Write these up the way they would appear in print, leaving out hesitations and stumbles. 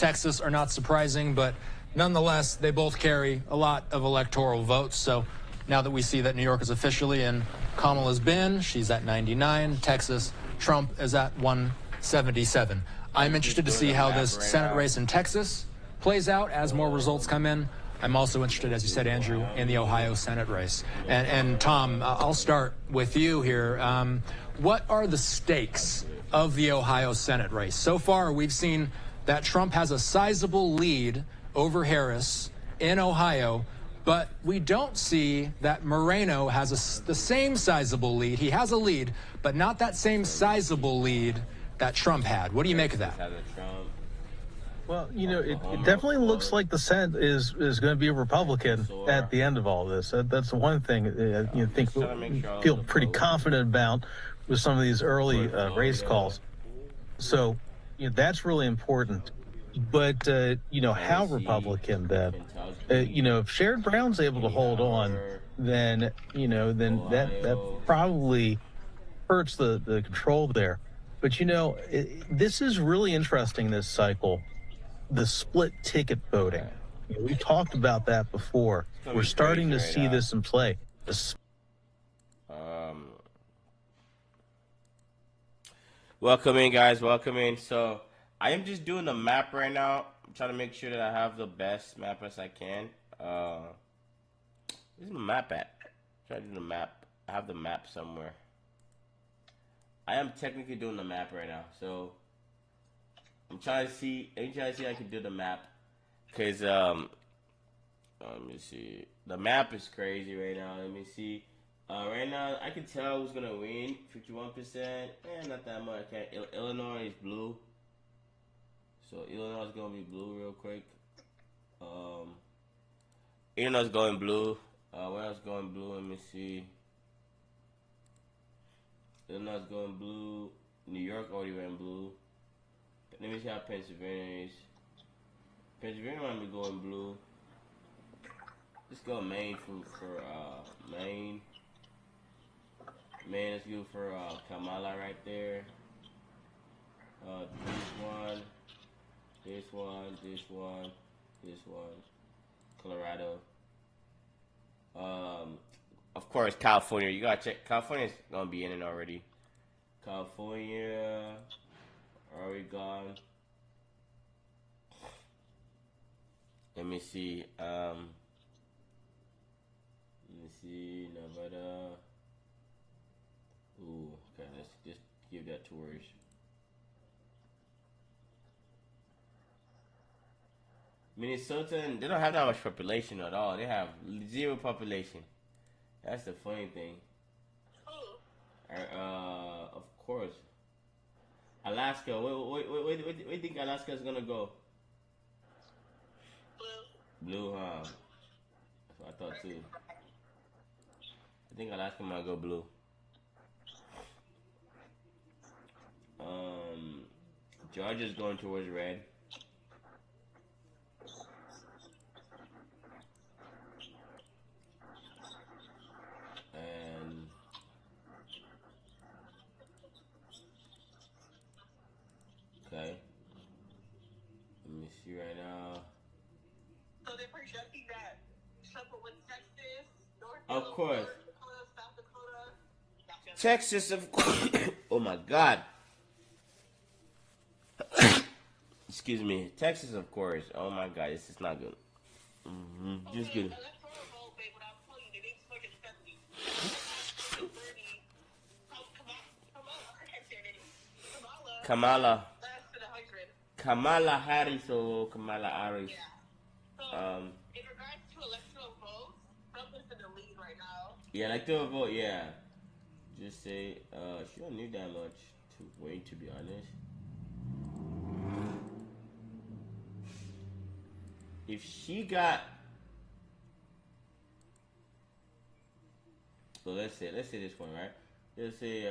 Texas are not surprising, but nonetheless, they both carry a lot of electoral votes. So now that we see that New York is officially in Kamala's bin, she's at 99. Texas, Trump is at 177. I'm interested to see how this Senate race in Texas plays out as more results come in. I'm also interested, as you said, Andrew, in the Ohio Senate race. And Tom, I'll start with you here. What are the stakes of the Ohio Senate race? So far, we've seen that Trump has a sizable lead over Harris in Ohio, but we don't see that Moreno has the same sizable lead. He has a lead, but not that same sizable lead that Trump had. What do you make of that? Well, you know, it definitely looks like the Senate is going to be a Republican at the end of all this. That's the one thing you think feel pretty confident about with some of these early race calls. So, you know, that's really important. But, you know, how Republican then? You know, if Sherrod Brown's able to hold on, then, you know, then that probably hurts the control there. But, you know, this is really interesting, this cycle, the split ticket voting. You know, we talked about that before. We're starting to see this in play. Welcome in, guys. Welcome in. So I am just doing the map right now. I'm trying to make sure that I have the best map as I can. Where's my map at? I'm trying to do the map. I have the map somewhere. I am technically doing the map right now. So I'm trying to see. I can do the map. Because, let me see. The map is crazy right now. Let me see. Right now, I can tell who's going to win. 51%. Not that much. Okay. Illinois is blue. So, Illinois is going to be blue real quick. Illinois is going blue. Where else going blue? Let me see. Illinois is going blue. New York already went blue. Let me see how Pennsylvania is. Pennsylvania might be going blue. Let's go Maine for Maine. Maine is good for Kamala right there. This one. Colorado. Of course, California. You gotta check. California's gonna be in it already. California, Oregon. Let me see. Nevada. Ooh, okay. Let's just give that tours. Minnesota, they don't have that much population at all. They have zero population. That's the funny thing. Of course. Alaska. Where do you think Alaska is gonna go? Blue, huh? That's what I thought too. I think Alaska might go blue. Georgia's going towards red. And okay. Let me see right now. So they're projecting that Trump will win Texas, North Of course. Dakota, South Dakota. Texas, of course. Oh my God. Excuse me. Texas, of course. Oh my God, this is not good. Just good. Kamala Harris or Kamala Harris. Yeah. In regards to electoral votes, Trump is in the lead right now. Yeah, electoral vote, yeah. Just say, she don't need that much to wait, to be honest. If she got, so let's say this one, right? Let's say,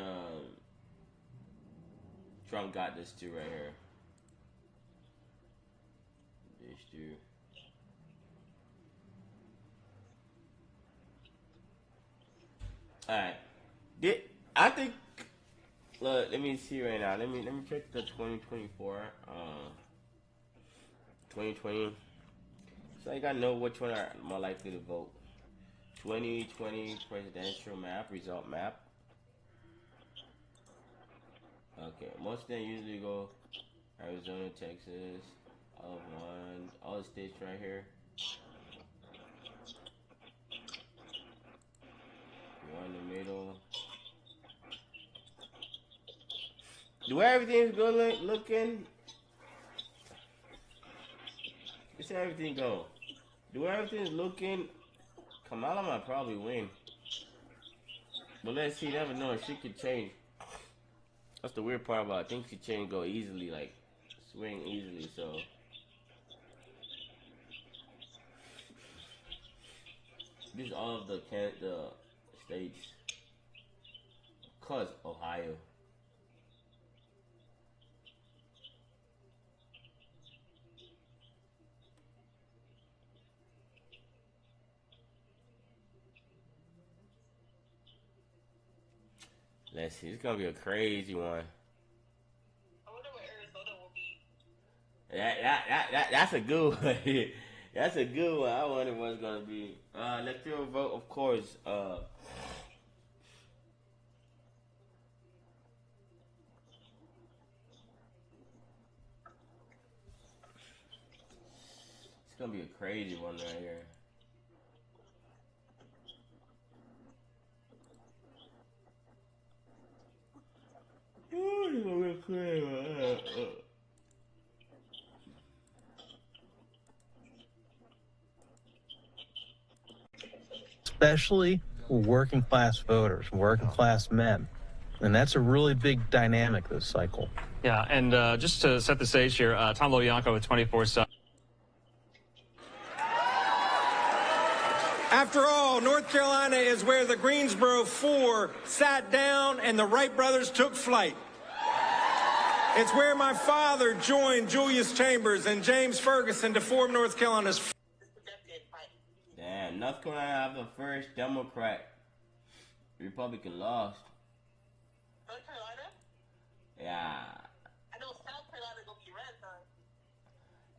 Trump got this two right here. These two. Alright. I think, look, let me see right now. Let me check the 2024. 2020. So I gotta know which one are more likely to vote. 2020 presidential map, result map. Okay, most of them usually go Arizona, Texas, all the states right here. You're in the middle. Do everything's good looking? Let's see how everything go. Do everything's looking? Kamala might probably win. But let's see, never know. She could change. That's the weird part about it. Things could change, go easily, like swing easily, so. These are all of the states. Cause Ohio. Let's see. It's gonna be a crazy one. I wonder what Arizona will be. That's a good one. That's a good one. I wonder what it's gonna be. Electoral vote, of course. It's gonna be a crazy one right here. Especially working class voters, working class men. And that's a really big dynamic this cycle. Yeah, and just to set the stage here, Tom Lobianco with 24/7. After all, North Carolina is where the Greensboro Four sat down and the Wright brothers took flight. It's where my father joined Julius Chambers and James Ferguson to form North Carolina's. Damn, North Carolina have the first Democrat. Republican lost. North Carolina? Yeah. I know South Carolina gonna be red, though.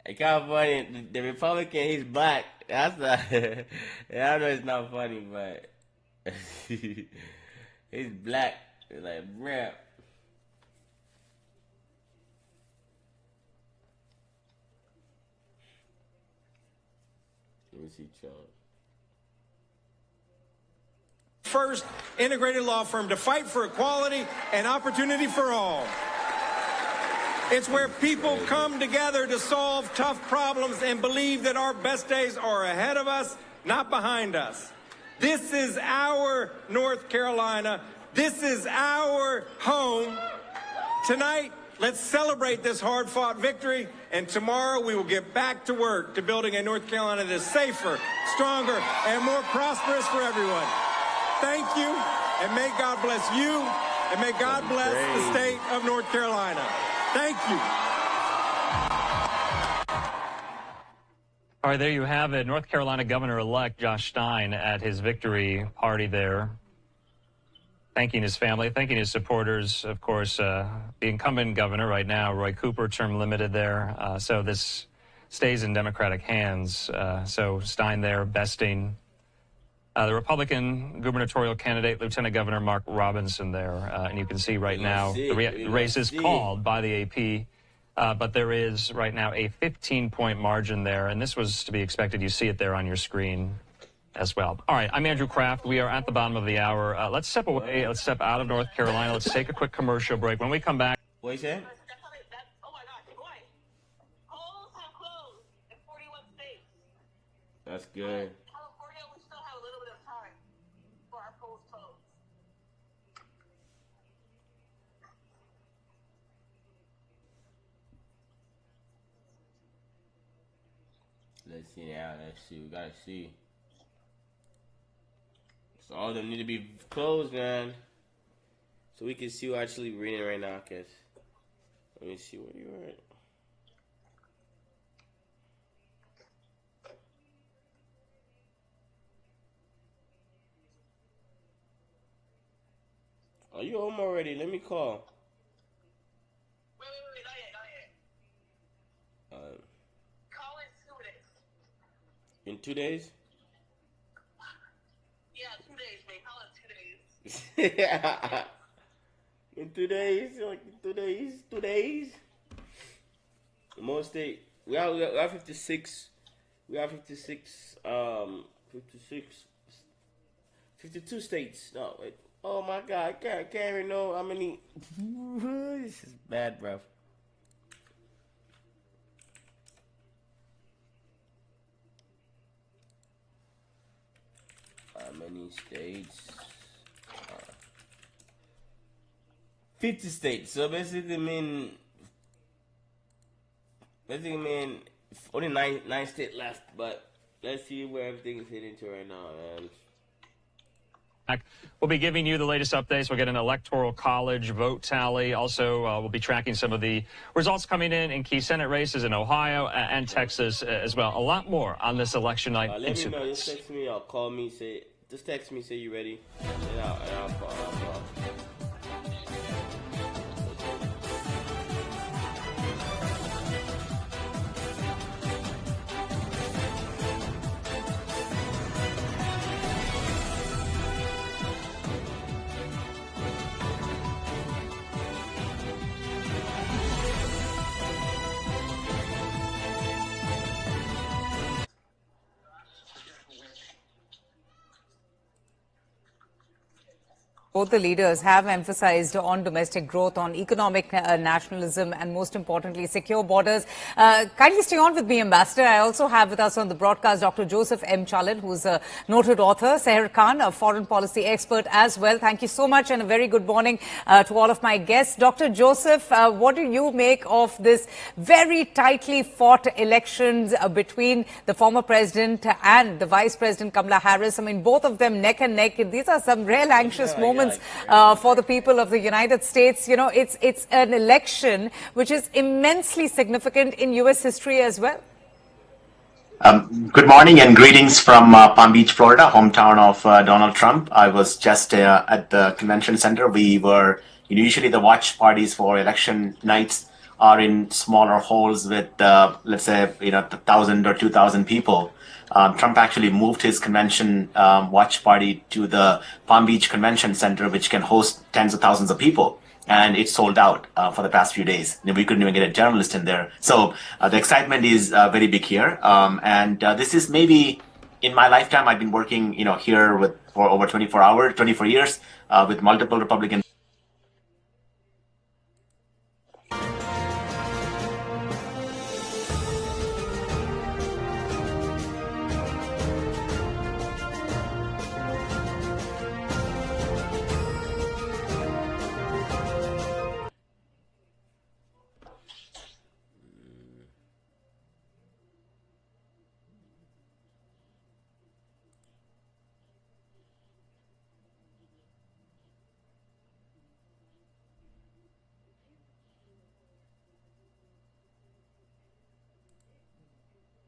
It's kind of funny. The Republican, he's black. That's not. Yeah, I know it's not funny, but he's black. It's like, bruh. Let me see, Charles. First integrated law firm to fight for equality and opportunity for all. It's where people come together to solve tough problems and believe that our best days are ahead of us, not behind us. This is our North Carolina. This is our home. Tonight, let's celebrate this hard-fought victory, and tomorrow we will get back to work to building a North Carolina that is safer, stronger, and more prosperous for everyone. Thank you, and may God bless you, and may God bless the state of North Carolina. Thank you. All right, there you have it. North Carolina Governor-elect Josh Stein at his victory party there, thanking his family, thanking his supporters. Of course, the incumbent governor right now, Roy Cooper, term limited there. So this stays in Democratic hands. So Stein there besting the Republican gubernatorial candidate, Lieutenant Governor Mark Robinson there. And you can see right now the race is called by the AP. But there is right now a 15-point margin there. And this was to be expected. You see it there on your screen as well. All right, I'm Andrew Kraft. We are at the bottom of the hour. Let's step away. Let's step out of North Carolina. Let's take a quick commercial break. When we come back. What you saying? Oh my gosh, boy. Polls have closed in 41 states. That's good. California, we still have a little bit of time for our polls closed. Let's see now. Let's see. We gotta see. So all of them need to be closed, man. So we can see who actually reading right now, cause let me see where you're at. Are you home already? Let me call. Wait, not yet. Uh, Call In 2 days? Yeah, 2 days, mate. Call it 2 days. Yeah. In 2 days, like 2 days. Most state we have 56. We have 56. 52 states. No, wait. Oh my God, I can't even know how many. This is bad, bro. How many states? 50 states. So basically, only nine states left. But let's see where everything is heading to right now, man. We'll be giving you the latest updates. We'll get an electoral college vote tally. Also, we'll be tracking some of the results coming in key Senate races in Ohio and Texas as well. A lot more on this election night. Let me know. Just text me or call me. Just text me. Say you ready, and I'll call. Both the leaders have emphasized on domestic growth, on economic nationalism, and most importantly, secure borders. Kindly stay on with me, Ambassador. I also have with us on the broadcast Dr. Joseph M. Chalid, who's a noted author, Seher Khan, a foreign policy expert as well. Thank you so much and a very good morning to all of my guests. Dr. Joseph, what do you make of this very tightly fought elections between the former president and the Vice President Kamala Harris? I mean, both of them neck and neck. These are some real anxious moments for the people of the United States. You know, it's an election which is immensely significant in U.S. history as well. Good morning and greetings from Palm Beach, Florida, hometown of Donald Trump. I was just at the convention center. We were usually the watch parties for election nights are in smaller halls with, let's say, 1,000 or 2,000 people. Trump actually moved his convention watch party to the Palm Beach Convention Center, which can host tens of thousands of people. And it sold out for the past few days. We couldn't even get a journalist in there. So the excitement is very big here. And this is maybe in my lifetime, I've been working, here for over 24 years with multiple Republican.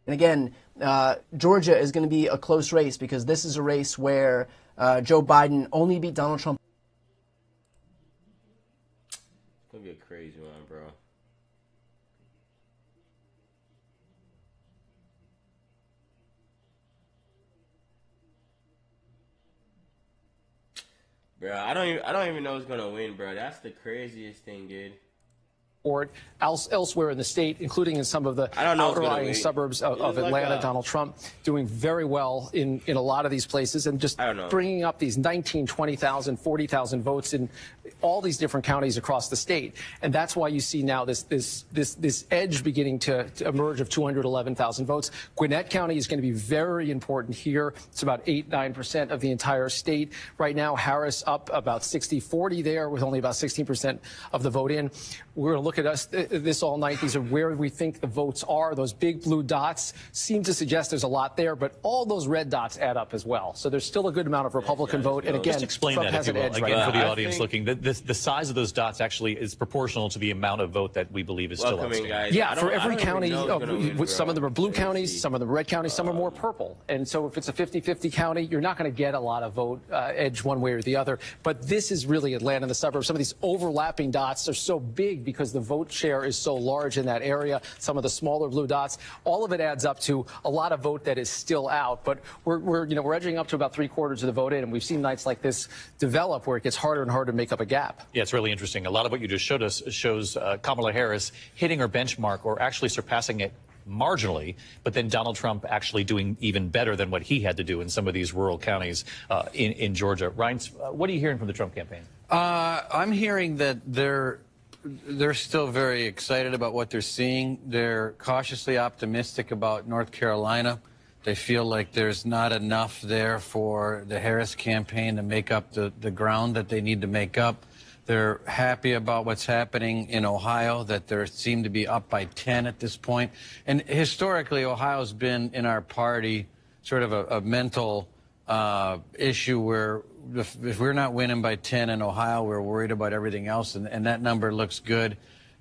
And again, Georgia is going to be a close race because this is a race where Joe Biden only beat Donald Trump. It's going to be a crazy one, bro. Bro, I don't even know who's going to win, bro. That's the craziest thing, dude. Elsewhere in the state, including in some of the outlying suburbs of Atlanta, Donald Trump doing very well in a lot of these places and just bringing up these 19, 20,000, 40,000 votes in all these different counties across the state. And that's why you see now this edge beginning to emerge of 211,000 votes. Gwinnett County is going to be very important here. It's about 8-9% of the entire state. Right now, Harris up about 60-40 there with only about 16% of the vote in. We're going to look at this all night. These are where we think the votes are. Those big blue dots seem to suggest there's a lot there, but all those red dots add up as well. So there's still a good amount of Republican vote. And again, just explain Trump that, has if you an will, edge right again, now. for the audience looking. The size of those dots actually is proportional to the amount of vote that we believe is still outstanding. Yeah, for every county, some of them are blue counties, some of them are red counties, some are more purple. And so if it's a 50-50 county, you're not going to get a lot of vote edge one way or the other. But this is really Atlanta and the suburbs. Some of these overlapping dots are so big because the vote share is so large in that area, some of the smaller blue dots, all of it adds up to a lot of vote that is still out. But we're edging up to about 3/4 of the vote in, and we've seen nights like this develop where it gets harder and harder to make up a gap. Yeah, it's really interesting. A lot of what you just showed us shows Kamala Harris hitting her benchmark or actually surpassing it marginally, but then Donald Trump actually doing even better than what he had to do in some of these rural counties in Georgia. Ryan, what are you hearing from the Trump campaign? I'm hearing that they're still very excited about what they're seeing. They're cautiously optimistic about North Carolina. They feel like there's not enough there for the Harris campaign to make up the ground that they need to make up. They're happy about what's happening in Ohio, that they seem to be up by 10 at this point. And historically, Ohio's been in our party sort of a mental issue where if we're not winning by 10 in Ohio, we're worried about everything else, and that number looks good.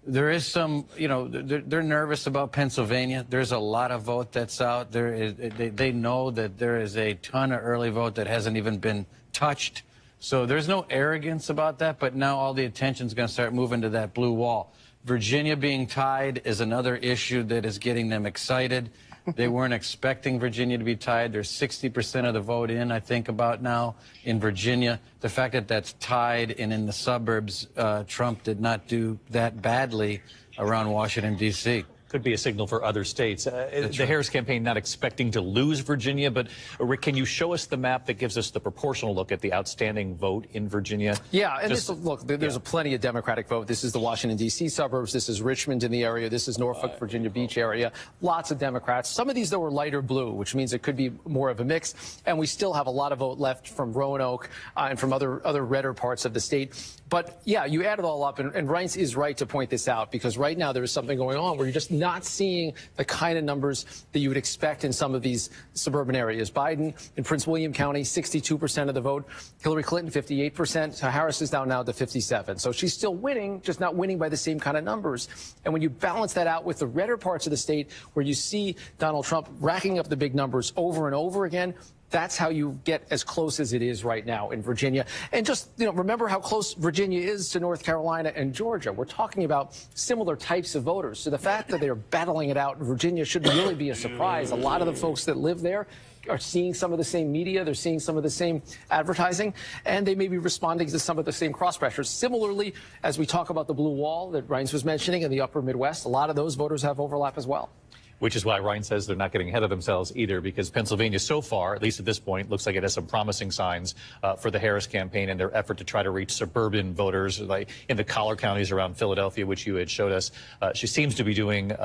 There is some, they're nervous about Pennsylvania. There's a lot of vote that's out there. They know that there is a ton of early vote that hasn't even been touched. So there's no arrogance about that, but now all the attention is going to start moving to that blue wall. Virginia being tied is another issue that is getting them excited. They weren't expecting Virginia to be tied. There's 60% of the vote in, I think, about now in Virginia. The fact that that's tied and in the suburbs, Trump did not do that badly around Washington, D.C. Could be a signal for other states. The Harris campaign not expecting to lose Virginia, but Rick, can you show us the map that gives us the proportional look at the outstanding vote in Virginia? Yeah, and there's plenty of Democratic vote. This is the Washington, D.C. suburbs. This is Richmond in the area. This is Norfolk, Virginia Beach area. Lots of Democrats. Some of these, though, are lighter blue, which means it could be more of a mix. And we still have a lot of vote left from Roanoke and from other redder parts of the state. But, yeah, you add it all up, and Reince is right to point this out, because right now there is something going on where you're just not seeing the kind of numbers that you would expect in some of these suburban areas. Biden in Prince William County, 62% of the vote. Hillary Clinton, 58%. So Harris is down now to 57%. So she's still winning, just not winning by the same kind of numbers. And when you balance that out with the redder parts of the state, where you see Donald Trump racking up the big numbers over and over again, that's how you get as close as it is right now in Virginia. And just, remember how close Virginia is to North Carolina and Georgia. We're talking about similar types of voters. So the fact that they're battling it out in Virginia shouldn't really be a surprise. A lot of the folks that live there are seeing some of the same media. They're seeing some of the same advertising, and they may be responding to some of the same cross pressures. Similarly, as we talk about the blue wall that Reince was mentioning in the upper Midwest, a lot of those voters have overlap as well. Which is why Ryan says they're not getting ahead of themselves either, because Pennsylvania so far, at least at this point, looks like it has some promising signs for the Harris campaign and their effort to try to reach suburban voters, like in the collar counties around Philadelphia, which you had showed us. She seems to be doing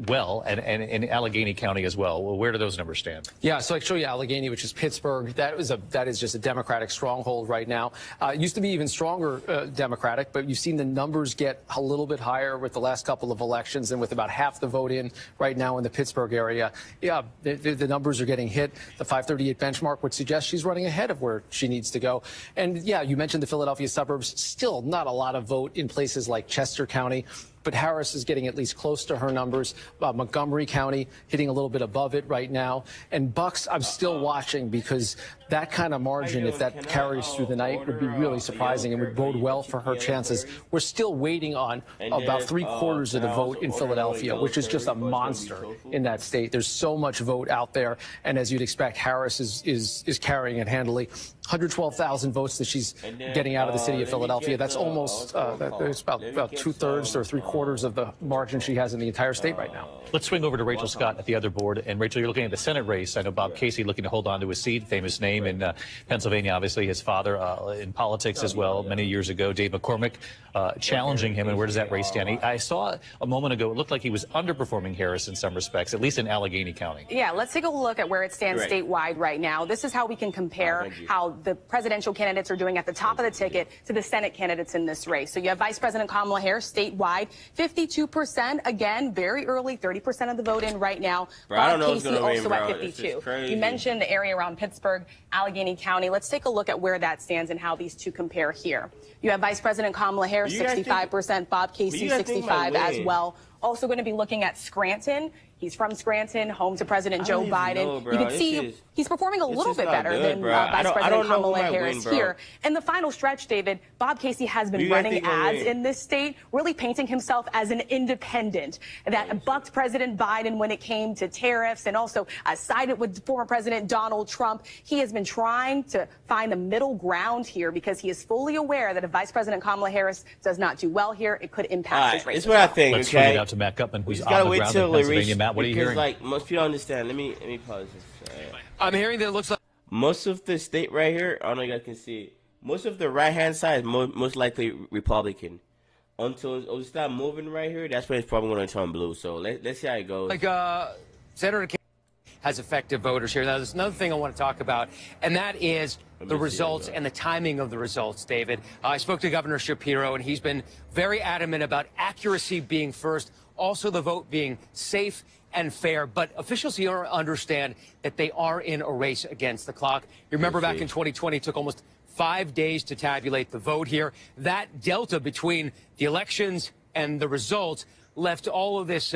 well, and in Allegheny County as well. Well, where do those numbers stand? Yeah, so I can show you Allegheny, which is Pittsburgh. That is just a Democratic stronghold right now. It used to be even stronger Democratic, but you've seen the numbers get a little bit higher with the last couple of elections, and with about half the vote in right now in the Pittsburgh area. Yeah, the numbers are getting hit. The 538 benchmark would suggest she's running ahead of where she needs to go. And yeah, you mentioned the Philadelphia suburbs. Still not a lot of vote in places like Chester County, but Harris is getting at least close to her numbers. Montgomery County hitting a little bit above it right now. And Bucks, I'm still watching, because that kind of margin, if that carries through the night, would be really surprising and would bode well for her chances. We're still waiting on about 3/4 of the vote in Philadelphia, which is just a monster in that state. There's so much vote out there, and as you'd expect, Harris is carrying it handily. 112,000 votes that she's getting out of the city of Philadelphia. That's almost it's about 2/3 or 3/4 of the margin she has in the entire state right now. Let's swing over to Rachel Scott at the other board. And Rachel, you're looking at the Senate race. I know Bob Casey looking to hold on to his seat, famous name in Pennsylvania. Obviously, his father in politics as well many years ago. Dave McCormick challenging him. And where does that race stand? I saw a moment ago, it looked like he was underperforming Harris in some respects, at least in Allegheny County. Yeah, let's take a look at where it stands statewide right now. This is how we can compare how the presidential candidates are doing at the top of the ticket to the Senate candidates in this race. So you have Vice President Kamala Harris statewide, 52%. Again, very early, 30% of the vote in right now. Bob Casey also at 52. You mentioned the area around Pittsburgh, Allegheny County. Let's take a look at where that stands and how these two compare here. You have Vice President Kamala Harris, 65%, Bob Casey, 65 as well. Also going to be looking at Scranton. He's from Scranton, home to President Joe Biden. Know, you can see he's performing a little bit better than Vice President Kamala Harris here. In the final stretch, David, Bob Casey has been running ads in this state, really painting himself as an independent that bucked President Biden when it came to tariffs and also sided with former President Donald Trump. He has been trying to find the middle ground here because he is fully aware that if Vice President Kamala Harris does not do well here, it could impact his race. This is what I think. Let's swing it out to Matt Gutman, who's on the ground in Pennsylvania. Matt, what are you hearing? Like most people understand. Let me pause this. I'm hearing that it looks like most of the state right here. I don't know if you guys can see it. Most of the right-hand side is most likely Republican. Until it start moving right here, that's when it's probably going to turn blue. So let's see how it goes. Like Senator has effective voters here. Now, there's another thing I want to talk about, and that is the results and the timing of the results, David. I spoke to Governor Shapiro, and he's been very adamant about accuracy being first, also the vote being safe and fair. But officials here understand that they are in a race against the clock. You remember back in 2020, it took almost 5 days to tabulate the vote here. That delta between the elections and the results left all of this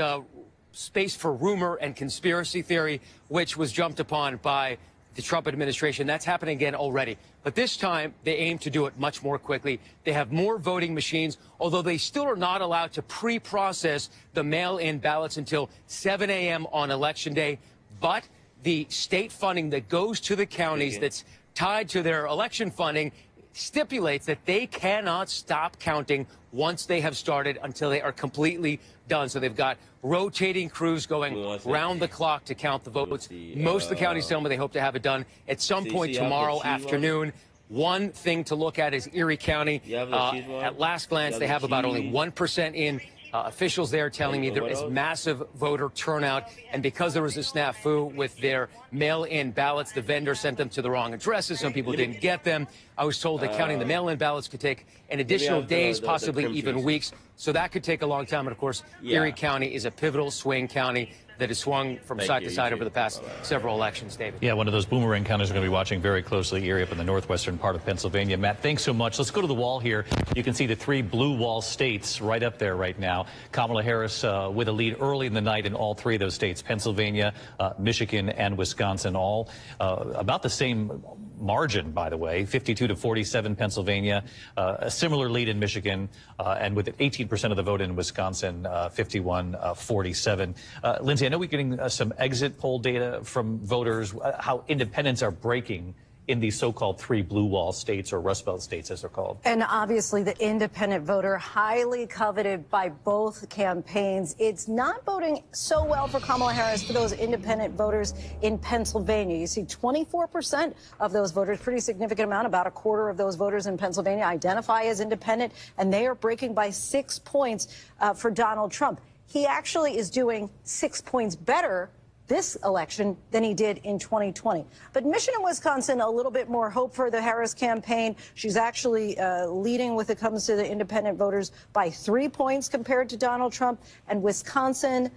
space for rumor and conspiracy theory, which was jumped upon by the Trump administration. That's happening again already. But this time, they aim to do it much more quickly. They have more voting machines, although they still are not allowed to pre-process the mail-in ballots until 7 a.m. on Election Day. But the state funding that goes to the counties that's tied to their election funding stipulates that they cannot stop counting once they have started until they are completely done. So they've got rotating crews going round the clock to count the votes. Most of the counties tell me they hope to have it done at some point tomorrow afternoon. One thing to look at is Erie County. At last glance, they have about only 1% in. Officials there telling me there is massive voter turnout, and because there was a snafu with their mail-in ballots, the vendor sent them to the wrong addresses. Some people didn't get them. I was told that counting the mail-in ballots could take an additional days, possibly even weeks. So that could take a long time. And of course, Erie County is a pivotal swing county that has swung from side to side over the past several elections, David. Yeah, one of those boomerang counties we're going to be watching very closely, Erie up in the northwestern part of Pennsylvania. Matt, thanks so much. Let's go to the wall here. You can see the 3 blue wall states right up there right now. Kamala Harris with a lead early in the night in all 3 of those states, Pennsylvania, Michigan, and Wisconsin, all about the same margin, by the way, 52 to 47 Pennsylvania, a similar lead in Michigan, and with 18% of the vote in Wisconsin, 51-47. Lindsay, I know we're getting some exit poll data from voters, how independents are breaking in these so-called 3 blue wall states, or Rust Belt states as they're called. And obviously the independent voter, highly coveted by both campaigns. It's not voting so well for Kamala Harris for those independent voters in Pennsylvania. You see 24% of those voters, pretty significant amount, about a quarter of those voters in Pennsylvania identify as independent, and they are breaking by 6 points for Donald Trump. He actually is doing 6 points better this election than he did in 2020. But Michigan and Wisconsin, a little bit more hope for the Harris campaign. She's actually leading when it comes to the independent voters by 3 points compared to Donald Trump. And Wisconsin,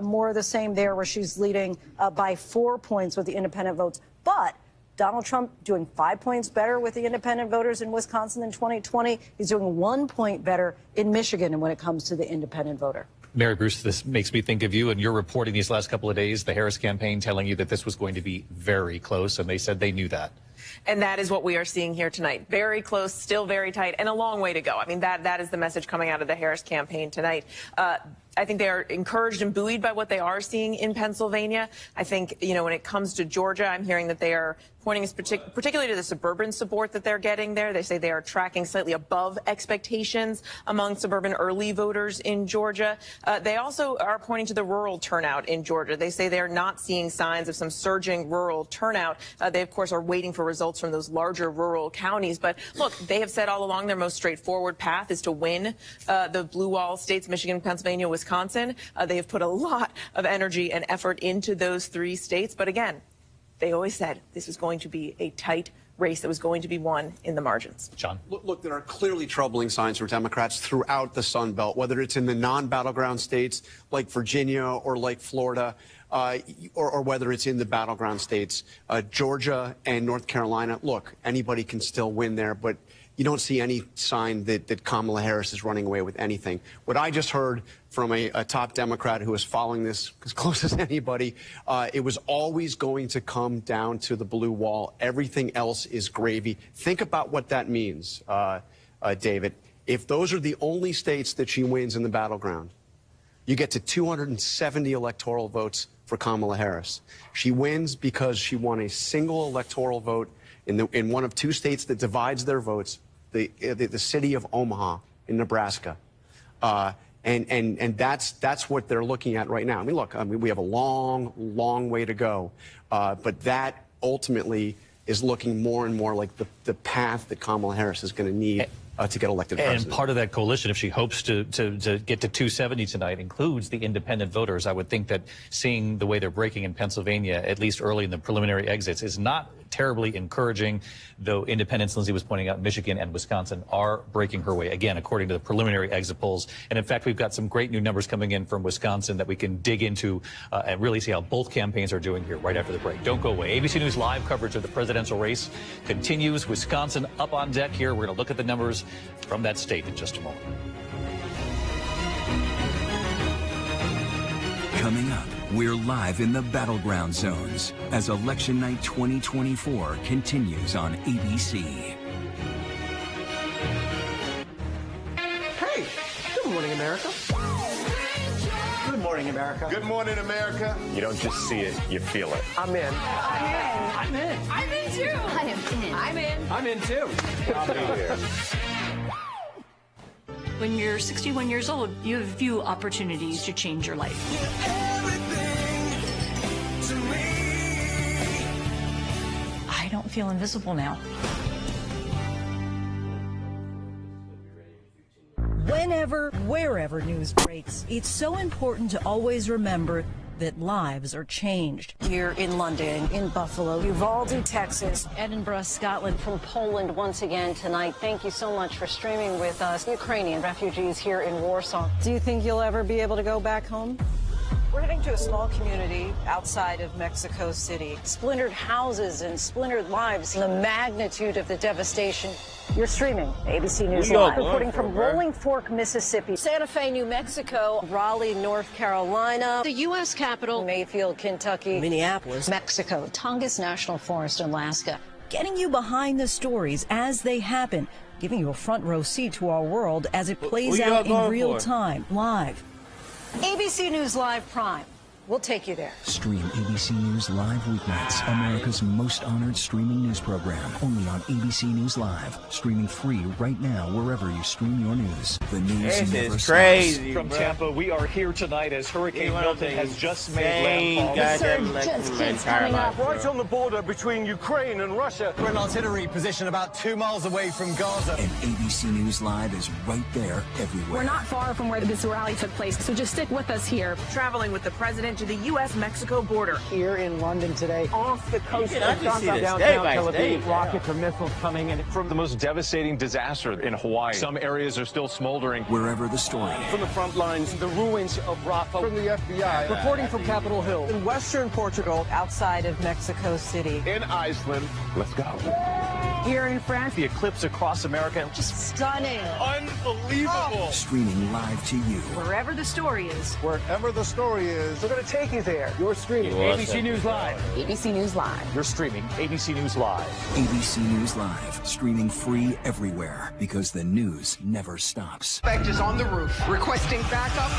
more of the same there, where she's leading by 4 points with the independent votes. But Donald Trump doing 5 points better with the independent voters in Wisconsin than 2020. He's doing 1 point better in Michigan when it comes to the independent voter. Mary Bruce, this makes me think of you, and you're reporting these last couple of days, the Harris campaign telling you that this was going to be very close, and they said they knew that. And that is what we are seeing here tonight. Very close, still very tight, and a long way to go. I mean, that is the message coming out of the Harris campaign tonight. I think they are encouraged and buoyed by what they are seeing in Pennsylvania. I think, you know, when it comes to Georgia, I'm hearing that they are pointing us particularly to the suburban support that they're getting there. They say they are tracking slightly above expectations among suburban early voters in Georgia. They also are pointing to the rural turnout in Georgia. They say they're not seeing signs of some surging rural turnout. They, of course, are waiting for results from those larger rural counties. But look, they have said all along their most straightforward path is to win the blue wall states, Michigan, Pennsylvania, Wisconsin. They have put a lot of energy and effort into those 3 states. But again, they always said this was going to be a tight race that was going to be won in the margins. John? Look, there are clearly troubling signs for Democrats throughout the Sun Belt, whether it's in the non-battleground states like Virginia or like Florida, or whether it's in the battleground states, Georgia and North Carolina. Look, anybody can still win there, but you don't see any sign that Kamala Harris is running away with anything. What I just heard from a top Democrat who is following this as close as anybody, it was always going to come down to the blue wall. Everything else is gravy. Think about what that means, David. If those are the only states that she wins in the battleground, you get to 270 electoral votes for Kamala Harris. She wins because she won a single electoral vote in one of two states that divides their votes, the city of Omaha in Nebraska. And that's what they're looking at right now. I mean, look, we have a long way to go. But that ultimately is looking more and more like the path that Kamala Harris is going to need to get elected president. And part of that coalition, if she hopes to get to 270 tonight, includes the independent voters. I would think that seeing the way they're breaking in Pennsylvania, at least early in the preliminary exits, is not terribly encouraging, though independents, Lindsay was pointing out, Michigan and Wisconsin are breaking her way, again, according to the preliminary exit polls. And in fact, we've got some great new numbers coming in from Wisconsin that we can dig into and really see how both campaigns are doing here right after the break. Don't go away. ABC News live coverage of the presidential race continues. Wisconsin up on deck here. We're going to look at the numbers from that state in just a moment. Coming up, we're live in the battleground zones as Election Night 2024 continues on ABC. Hey, good morning, America. Good morning, America. Good morning, America. You don't just see it, you feel it. I'm in. I'm in. I'm in too. I am in. I'm in. I'm in too. I'll be here. When you're 61 years old, you have few opportunities to change your life. I don't feel invisible now. Whenever, wherever news breaks, it's so important to always remember that lives are changed. Here in London, in Buffalo, Uvalde, Texas, Edinburgh, Scotland, from Poland once again tonight. Thank you so much for streaming with us. Ukrainian refugees here in Warsaw. Do you think you'll ever be able to go back home? We're heading to a small community outside of Mexico City. Splintered houses and splintered lives. The magnitude of the devastation. You're streaming ABC News Live. Reporting from Rolling Fork, Mississippi, Santa Fe, New Mexico, Raleigh, North Carolina, the U.S. Capitol, Mayfield, Kentucky, Minneapolis, Mexico, Tongass National Forest, Alaska. Getting you behind the stories as they happen, giving you a front row seat to our world as it plays out in real time, live. ABC News Live Prime. We'll take you there. Stream ABC News Live weeknights, America's most honored streaming news program, only on ABC News Live. Streaming free right now wherever you stream your news. The news This never is stops. crazy, From bro. Tampa, we are here tonight as Hurricane One of Milton the has just made insane landfall. goddamn The surge elections just in my keeps entire coming life, up. bro. Right on the border between Ukraine and Russia. We're in artillery position about 2 miles away from Gaza. And ABC News Live is right there everywhere. We're not far from where this rally took place, so just stick with us here. Traveling with the president to the U.S.-Mexico border. Here in London today, off the coast can of actually see this downtown day by Tel day, Aviv, yeah. rockets or missiles coming in. From the most devastating disaster in Hawaii. Some areas are still smoldering. Wherever the story. From the front lines, the ruins of Rafah. From the FBI. Reporting from Capitol Hill. In western Portugal. Outside of Mexico City. In Iceland. Let's go. Here in France. The eclipse across America. Just stunning. Unbelievable. Streaming live to you. Wherever the story is. Wherever the story is. We're going to take you there. You're streaming ABC News Live. ABC News Live. You're streaming ABC News Live. ABC News Live. Streaming free everywhere because the news never stops. Suspect is on the roof, requesting backup.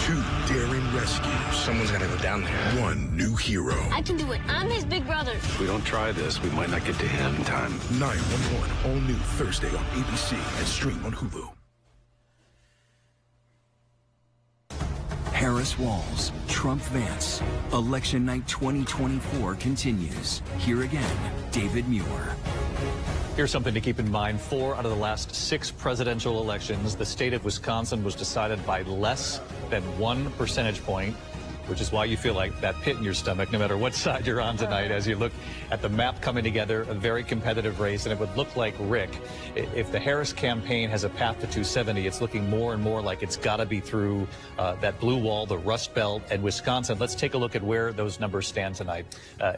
2 daring rescues. Someone's got to go down there. 1 new hero. I can do it. I'm his big brother. If we don't try this, we might not get to him in time. 911. All new Thursday on ABC and stream on Hulu. Harris Walls, Trump Vance. Election Night 2024 continues. Here again, David Muir. Here's something to keep in mind. 4 out of the last 6 presidential elections, the state of Wisconsin was decided by less than 1 percentage point, which is why you feel like that pit in your stomach, no matter what side you're on tonight, as you look at the map coming together, a very competitive race. And it would look like, Rick, if the Harris campaign has a path to 270, it's looking more and more like it's got to be through that blue wall, the Rust Belt, and Wisconsin. Let's take a look at where those numbers stand tonight.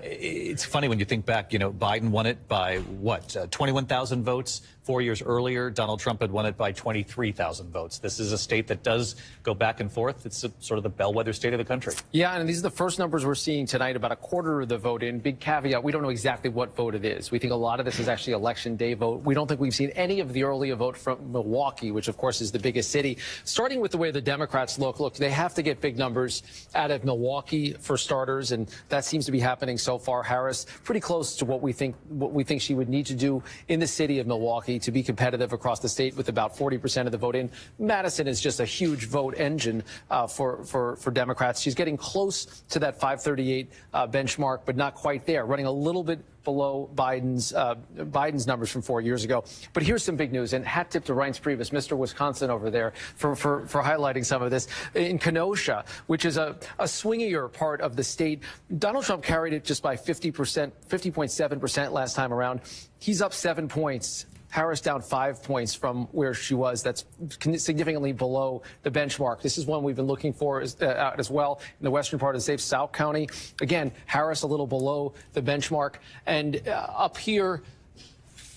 It's funny when you think back, you know, Biden won it by, what, 21,000 votes? 4 years earlier, Donald Trump had won it by 23,000 votes. This is a state that does go back and forth. It's sort of the bellwether state of the country. Yeah, and these are the first numbers we're seeing tonight, about a quarter of the vote in. Big caveat, we don't know exactly what vote it is. We think a lot of this is actually election day vote. We don't think we've seen any of the early vote from Milwaukee, which of course is the biggest city. Starting with the way the Democrats look, they have to get big numbers out of Milwaukee for starters, and that seems to be happening so far. Harris pretty close to what we think she would need to do in the city of Milwaukee to be competitive across the state, with about 40% of the vote in. Madison is just a huge vote engine for Democrats. She's getting close to that 538 benchmark, but not quite there, running a little bit below Biden's numbers from 4 years ago. But here's some big news, and hat tip to Reince Priebus, Mr. Wisconsin over there, for highlighting some of this. In Kenosha, which is a swingier part of the state, Donald Trump carried it just by 50.7% last time around. He's up 7 points. Harris down 5 points from where she was. That's significantly below the benchmark. This is one we've been looking for as well in the western part of the state, South County. Again, Harris a little below the benchmark. And up here,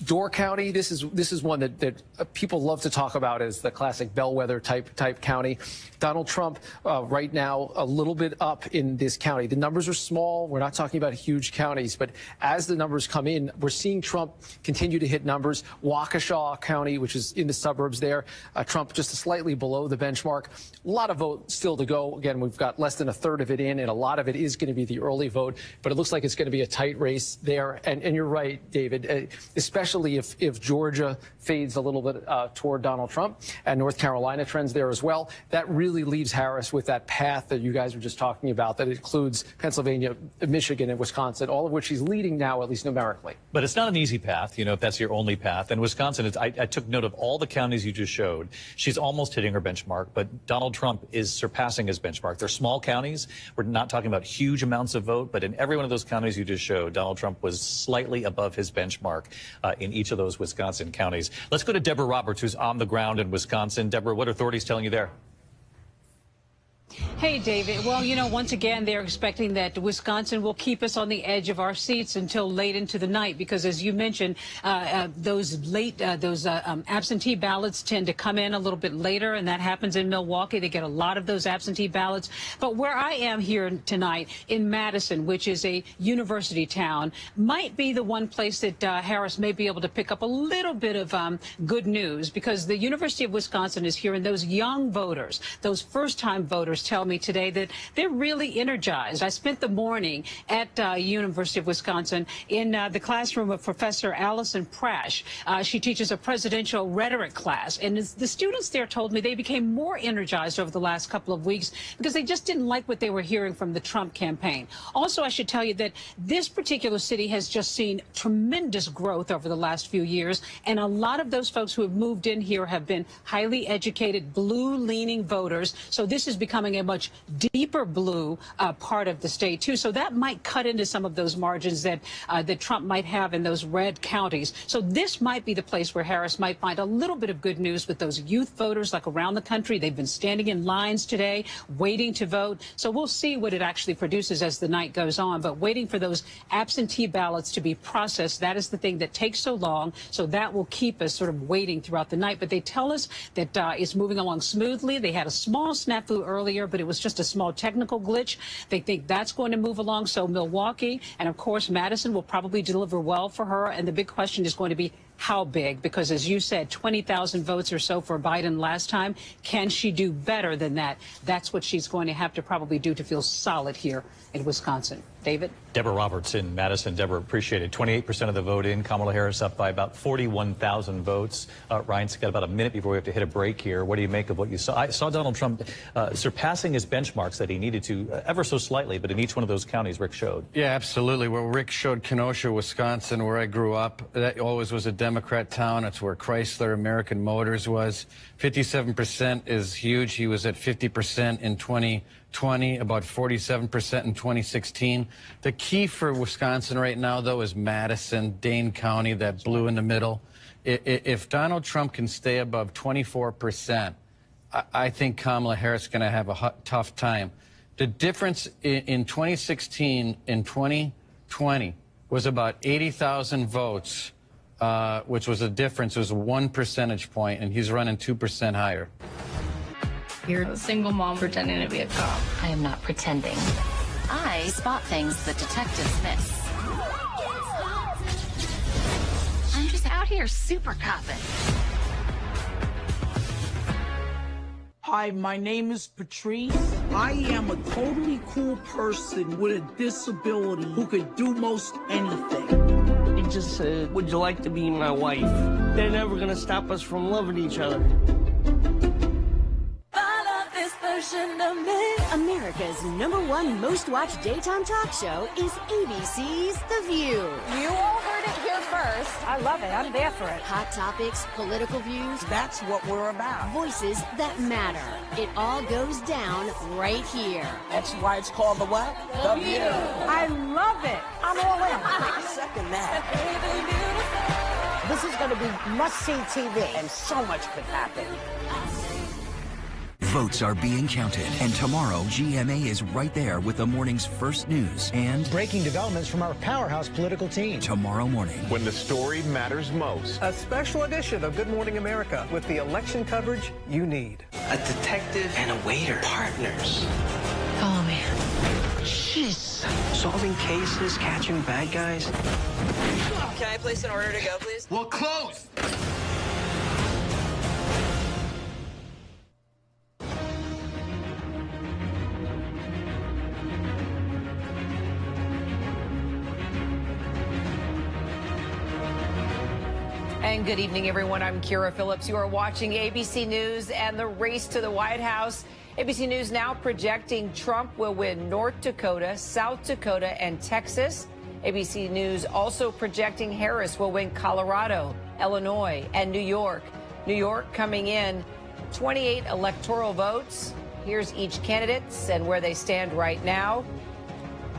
Door County, this is one that people love to talk about as the classic bellwether type county. Donald Trump right now a little bit up in this county. The numbers are small. We're not talking about huge counties, but as the numbers come in, we're seeing Trump continue to hit numbers. Waukesha County, which is in the suburbs there, Trump just slightly below the benchmark. A lot of vote still to go. Again, we've got less than a third of it in, and a lot of it is going to be the early vote, but it looks like it's going to be a tight race there. And you're right, David, especially if Georgia fades a little bit toward Donald Trump, and North Carolina trends there as well. That really leaves Harris with that path that you guys were just talking about, that includes Pennsylvania, Michigan, and Wisconsin, all of which he's leading now, at least numerically. But it's not an easy path, if that's your only path. And Wisconsin, I took note of all the counties you just showed. She's almost hitting her benchmark, but Donald Trump is surpassing his benchmark. They're small counties. We're not talking about huge amounts of vote, but in every one of those counties you just showed, Donald Trump was slightly above his benchmark in each of those Wisconsin counties. Let's go to Deborah Roberts, who's on the ground in Wisconsin. Deborah, what are authorities telling you there? Hey, David. Well, once again, they're expecting that Wisconsin will keep us on the edge of our seats until late into the night, because, as you mentioned, those absentee ballots tend to come in a little bit later, and that happens in Milwaukee. They get a lot of those absentee ballots. But where I am here tonight in Madison, which is a university town, might be the one place that Harris may be able to pick up a little bit of good news, because the University of Wisconsin is here, and those young voters, those first-time voters, tell me today that they're really energized. I spent the morning at University of Wisconsin in the classroom of Professor Allison Prash. She teaches a presidential rhetoric class, and the students there told me they became more energized over the last couple of weeks because they just didn't like what they were hearing from the Trump campaign. Also, I should tell you that this particular city has just seen tremendous growth over the last few years, and a lot of those folks who have moved in here have been highly educated, blue-leaning voters. So this is becoming a much deeper blue part of the state, too. So that might cut into some of those margins that Trump might have in those red counties. So this might be the place where Harris might find a little bit of good news with those youth voters, like around the country. They've been standing in lines today, waiting to vote. So we'll see what it actually produces as the night goes on. But waiting for those absentee ballots to be processed, that is the thing that takes so long. So that will keep us sort of waiting throughout the night. But they tell us that it's moving along smoothly. They had a small snafu earlier, but it was just a small technical glitch. They think that's going to move along. So Milwaukee and, of course, Madison will probably deliver well for her. And the big question is going to be how big, because, as you said, 20,000 votes or so for Biden last time. Can she do better than that? That's what she's going to have to probably do to feel solid here in Wisconsin. David? Deborah Roberts in Madison. Deborah, appreciate it. 28% of the vote in. Kamala Harris up by about 41,000 votes. Ryan's got about a minute before we have to hit a break here. What do you make of what you saw? I saw Donald Trump surpassing his benchmarks that he needed to ever so slightly, but in each one of those counties Rick showed. Yeah, absolutely. Well, Rick showed Kenosha, Wisconsin, where I grew up. That always was a Democrat town. It's where Chrysler American Motors was. 57% is huge. He was at 50% in 2020, about 47% in 2016. The key for Wisconsin right now, though, is Madison, Dane County, that blue in the middle. If Donald Trump can stay above 24%, I think Kamala Harris is going to have a tough time. The difference in 2016 and 2020 was about 80,000 votes which was a difference. It was 1 percentage point, and he's running 2% higher. You're a single mom pretending to be a cop. I am not pretending. I spot things that detectives miss. I'm just out here super copping. Hi, my name is Patrice. I am a totally cool person with a disability who could do most anything. It just said, would you like to be my wife? They're never gonna stop us from loving each other. America's #1 most watched daytime talk show is ABC's The View. You all heard it here first. I love it. I'm there for it. Hot topics, political views. That's what we're about. Voices that matter. It all goes down right here. That's why it's called the what? The View. I love it. I'm all in. I second that. This is going to be must-see TV, and so much could happen. Votes are being counted, and tomorrow GMA is right there with the morning's first news and breaking developments from our powerhouse political team. Tomorrow morning, when the story matters most. A special edition of Good Morning America with the election coverage you need. A detective and a waiter, partners. Follow me. Jeez. Solving cases, catching bad guys. Can I place an order to go, please? Well, close. And good evening, everyone. I'm Kira Phillips. You are watching ABC News and the race to the White House. ABC News now projecting Trump will win North Dakota, South Dakota, and Texas. ABC News also projecting Harris will win Colorado, Illinois, and New York. New York coming in 28 electoral votes. Here's each candidate's and where they stand right now.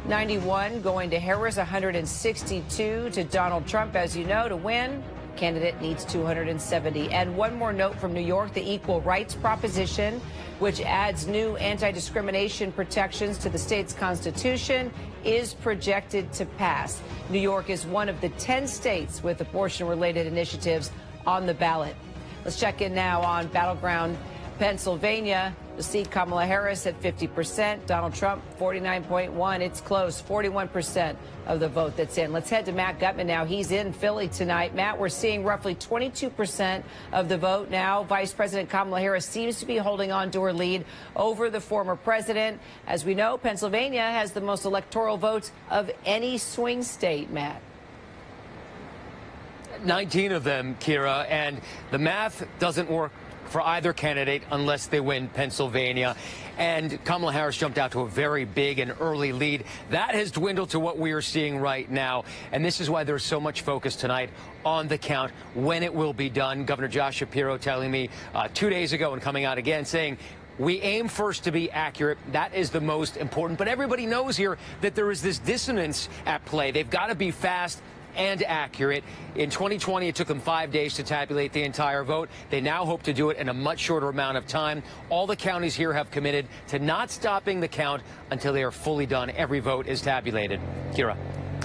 91 going to Harris, 162 to Donald Trump. As you know, to win, candidate needs 270. And one more note from New York, the equal rights proposition, which adds new anti-discrimination protections to the state's constitution, is projected to pass. New York is one of the 10 states with abortion-related initiatives on the ballot. Let's check in now on battleground Pennsylvania. The seat Kamala Harris at 50%, Donald Trump 49.1. It's close, 41% of the vote that's in. Let's head to Matt Gutman now. He's in Philly tonight. Matt, we're seeing roughly 22% of the vote now. Vice President Kamala Harris seems to be holding on to her lead over the former president. As we know, Pennsylvania has the most electoral votes of any swing state, Matt. 19 of them, Kira, and the math doesn't work for either candidate unless they win Pennsylvania. And Kamala Harris jumped out to a very big and early lead. That has dwindled to what we are seeing right now. And this is why there's so much focus tonight on the count, when it will be done. Governor Josh Shapiro telling me 2 days ago and coming out again saying, we aim first to be accurate. That is the most important. But everybody knows here that there is this dissonance at play. They've got to be fast and accurate. In 2020, it took them 5 days to tabulate the entire vote. They now hope to do it in a much shorter amount of time. All the counties here have committed to not stopping the count until they are fully done. Every vote is tabulated. Kira.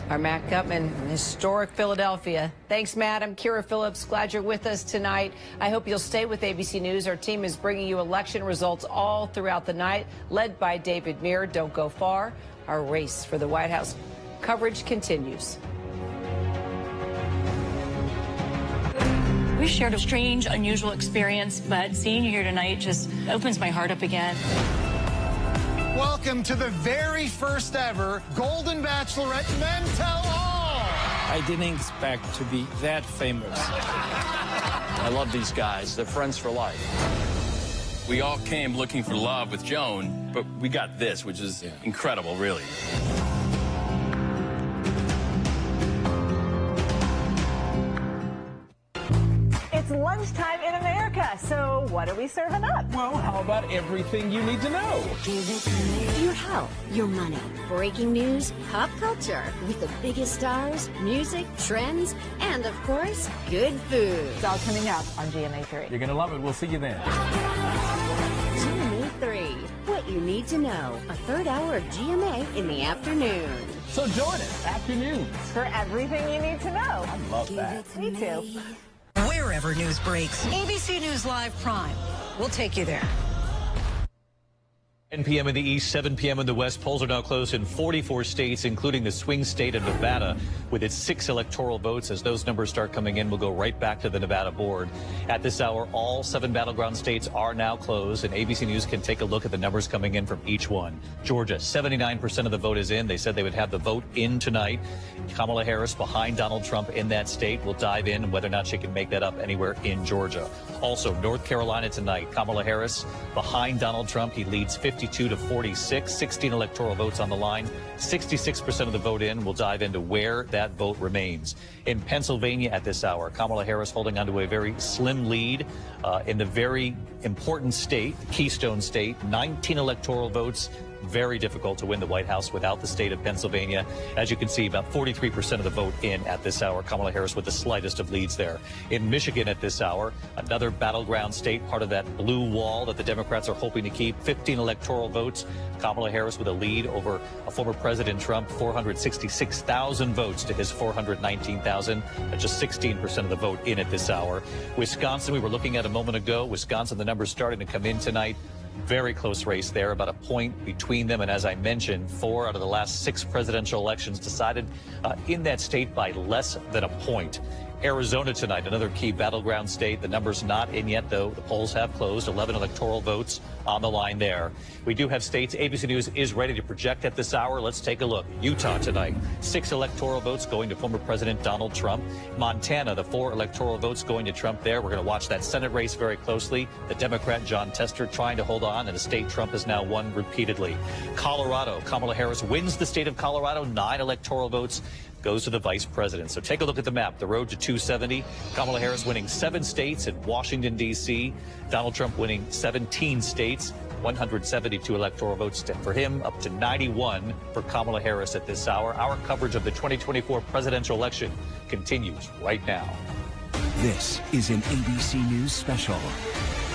Our Matt Gutman, historic Philadelphia. Thanks, Matt. I'm Kira Phillips. Glad you're with us tonight. I hope you'll stay with ABC News. Our team is bringing you election results all throughout the night, led by David Muir. Don't go far. Our race for the White House coverage continues. We shared a strange, unusual experience, but seeing you here tonight just opens my heart up again. Welcome to the very first ever Golden Bachelorette Men Tell All. I didn't expect to be that famous. I love these guys. They're friends for life. We all came looking for love with Joan, but we got this, which is incredible, really. It's lunchtime in America, so what are we serving up? Well, how about everything you need to know? Your health, your money, breaking news, pop culture, with the biggest stars, music, trends, and of course, good food. It's all coming up on GMA3. You're going to love it. We'll see you then. GMA3, what you need to know. A third hour of GMA in the afternoon. So join us afternoons for everything you need to know. I love that. Me too. Wherever news breaks, ABC News Live Prime. We'll take you there. 10 p.m. in the east, 7 p.m. in the west. Polls are now closed in 44 states, including the swing state of Nevada, with its 6 electoral votes. As those numbers start coming in, we'll go right back to the Nevada board. At this hour, all 7 battleground states are now closed, and ABC News can take a look at the numbers coming in from each one. Georgia, 79% of the vote is in. They said they would have the vote in tonight. Kamala Harris behind Donald Trump in that state. We'll dive in whether or not she can make that up anywhere in Georgia. Also, North Carolina tonight. Kamala Harris behind Donald Trump. He leads 52 to 46, 16 electoral votes on the line, 66% of the vote in. We'll dive into where that vote remains. In Pennsylvania at this hour, Kamala Harris holding onto a very slim lead in the very important state, the Keystone State, 19 electoral votes. Very difficult to win the White House without the state of Pennsylvania. As you can see, about 43% of the vote in at this hour. Kamala Harris with the slightest of leads there. In Michigan at this hour, another battleground state, part of that blue wall that the Democrats are hoping to keep. 15 electoral votes. Kamala Harris with a lead over former President Trump, 466,000 votes to his 419,000. Just 16% of the vote in at this hour. Wisconsin, we were looking at a moment ago. Wisconsin, the numbers starting to come in tonight. Very close race there, about a point between them. And as I mentioned, 4 out of the last 6 presidential elections decided in that state by less than a point. Arizona tonight, another key battleground state. The number's not in yet, though. The polls have closed. 11 electoral votes on the line there. We do have states. ABC News is ready to project at this hour. Let's take a look. Utah tonight, 6 electoral votes going to former President Donald Trump. Montana, the 4 electoral votes going to Trump there. We're going to watch that Senate race very closely. The Democrat Jon Tester trying to hold on in a state Trump has now won repeatedly. Colorado, Kamala Harris wins the state of Colorado. 9 electoral votes goes to the vice president. So take a look at the map. The road to 270. Kamala Harris winning 7 states in Washington, D.C. Donald Trump winning 17 states. 172 electoral votes for him, up to 91 for Kamala Harris at this hour. Our coverage of the 2024 presidential election continues right now. This is an ABC News special.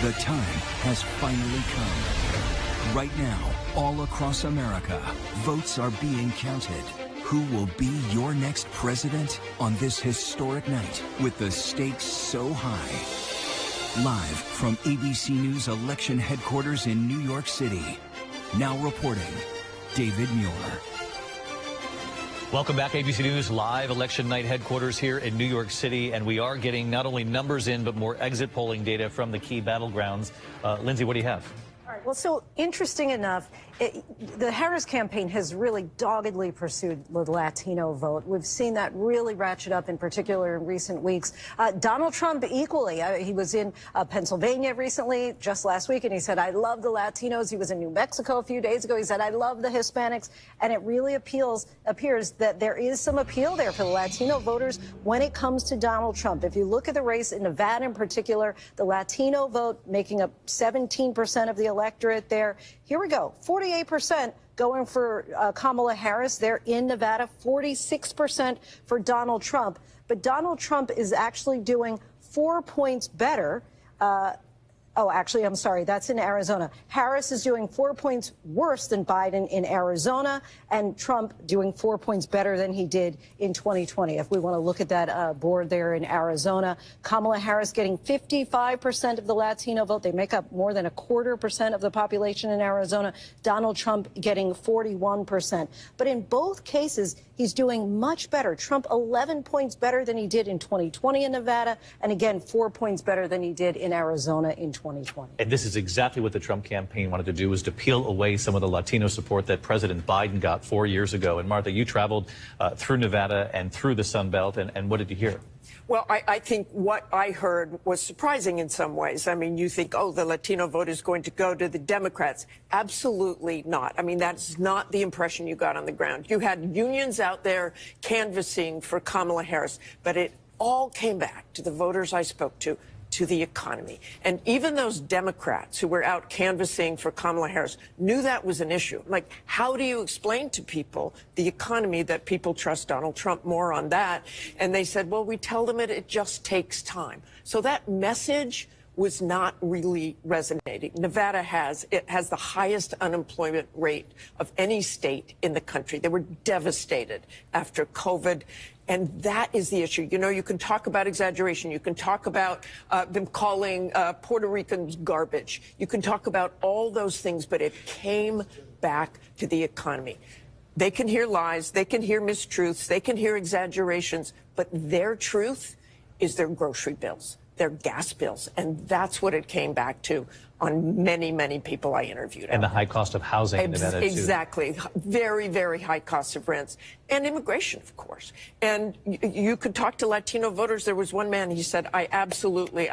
The time has finally come. Right now, all across America, votes are being counted. Who will be your next president on this historic night with the stakes so high? Live from ABC News election headquarters in New York City. Now reporting, David Muir. Welcome back, ABC News live election night headquarters here in New York City. And we are getting not only numbers in, but more exit polling data from the key battlegrounds. Lindsay, what do you have? All right. Well, so interesting enough, the Harris campaign has really doggedly pursued the Latino vote. We've seen that really ratchet up, in particular in recent weeks. Donald Trump equally. He was in Pennsylvania recently, just last week, and he said, I love the Latinos. He was in New Mexico a few days ago. He said, I love the Hispanics. And it really appears that there is some appeal there for the Latino voters when it comes to Donald Trump. If you look at the race in Nevada in particular, the Latino vote making up 17% of the electorate there. Here we go. 48% going for Kamala Harris there in Nevada, 46% for Donald Trump. But Donald Trump is actually doing 4 points better. Actually, I'm sorry, that's in Arizona. Harris is doing 4 points worse than Biden in Arizona, and Trump doing 4 points better than he did in 2020. If we want to look at that board there in Arizona, Kamala Harris getting 55% of the Latino vote. They make up more than 1/4% of the population in Arizona. Donald Trump getting 41%. But in both cases, he's doing much better. Trump 11 points better than he did in 2020 in Nevada, and again, 4 points better than he did in Arizona in 2020. And this is exactly what the Trump campaign wanted to do, was to peel away some of the Latino support that President Biden got 4 years ago. And Martha, you traveled through Nevada and through the Sun Belt, and what did you hear? Well, I think what I heard was surprising in some ways. I mean, you think, oh, the Latino vote is going to go to the Democrats. Absolutely not. I mean, that's not the impression you got on the ground. You had unions out there canvassing for Kamala Harris, but it all came back to the voters I spoke to the economy. And even those Democrats who were out canvassing for Kamala Harris knew that was an issue. Like, how do you explain to people the economy, that people trust Donald Trump more on that? And they said, well, we tell them it just takes time. So that message was not really resonating. Nevada has the highest unemployment rate of any state in the country. They were devastated after COVID. And that is the issue. You know, you can talk about exaggeration. You can talk about them calling Puerto Ricans garbage. You can talk about all those things, but it came back to the economy. They can hear lies. They can hear mistruths. They can hear exaggerations. But their truth is their grocery bills, their gas bills. And that's what it came back to on many, many people I interviewed. And the high cost of housing in Nevada, too. Exactly. Very, very high cost of rents. And immigration, of course. And you could talk to Latino voters. There was one man, he said, I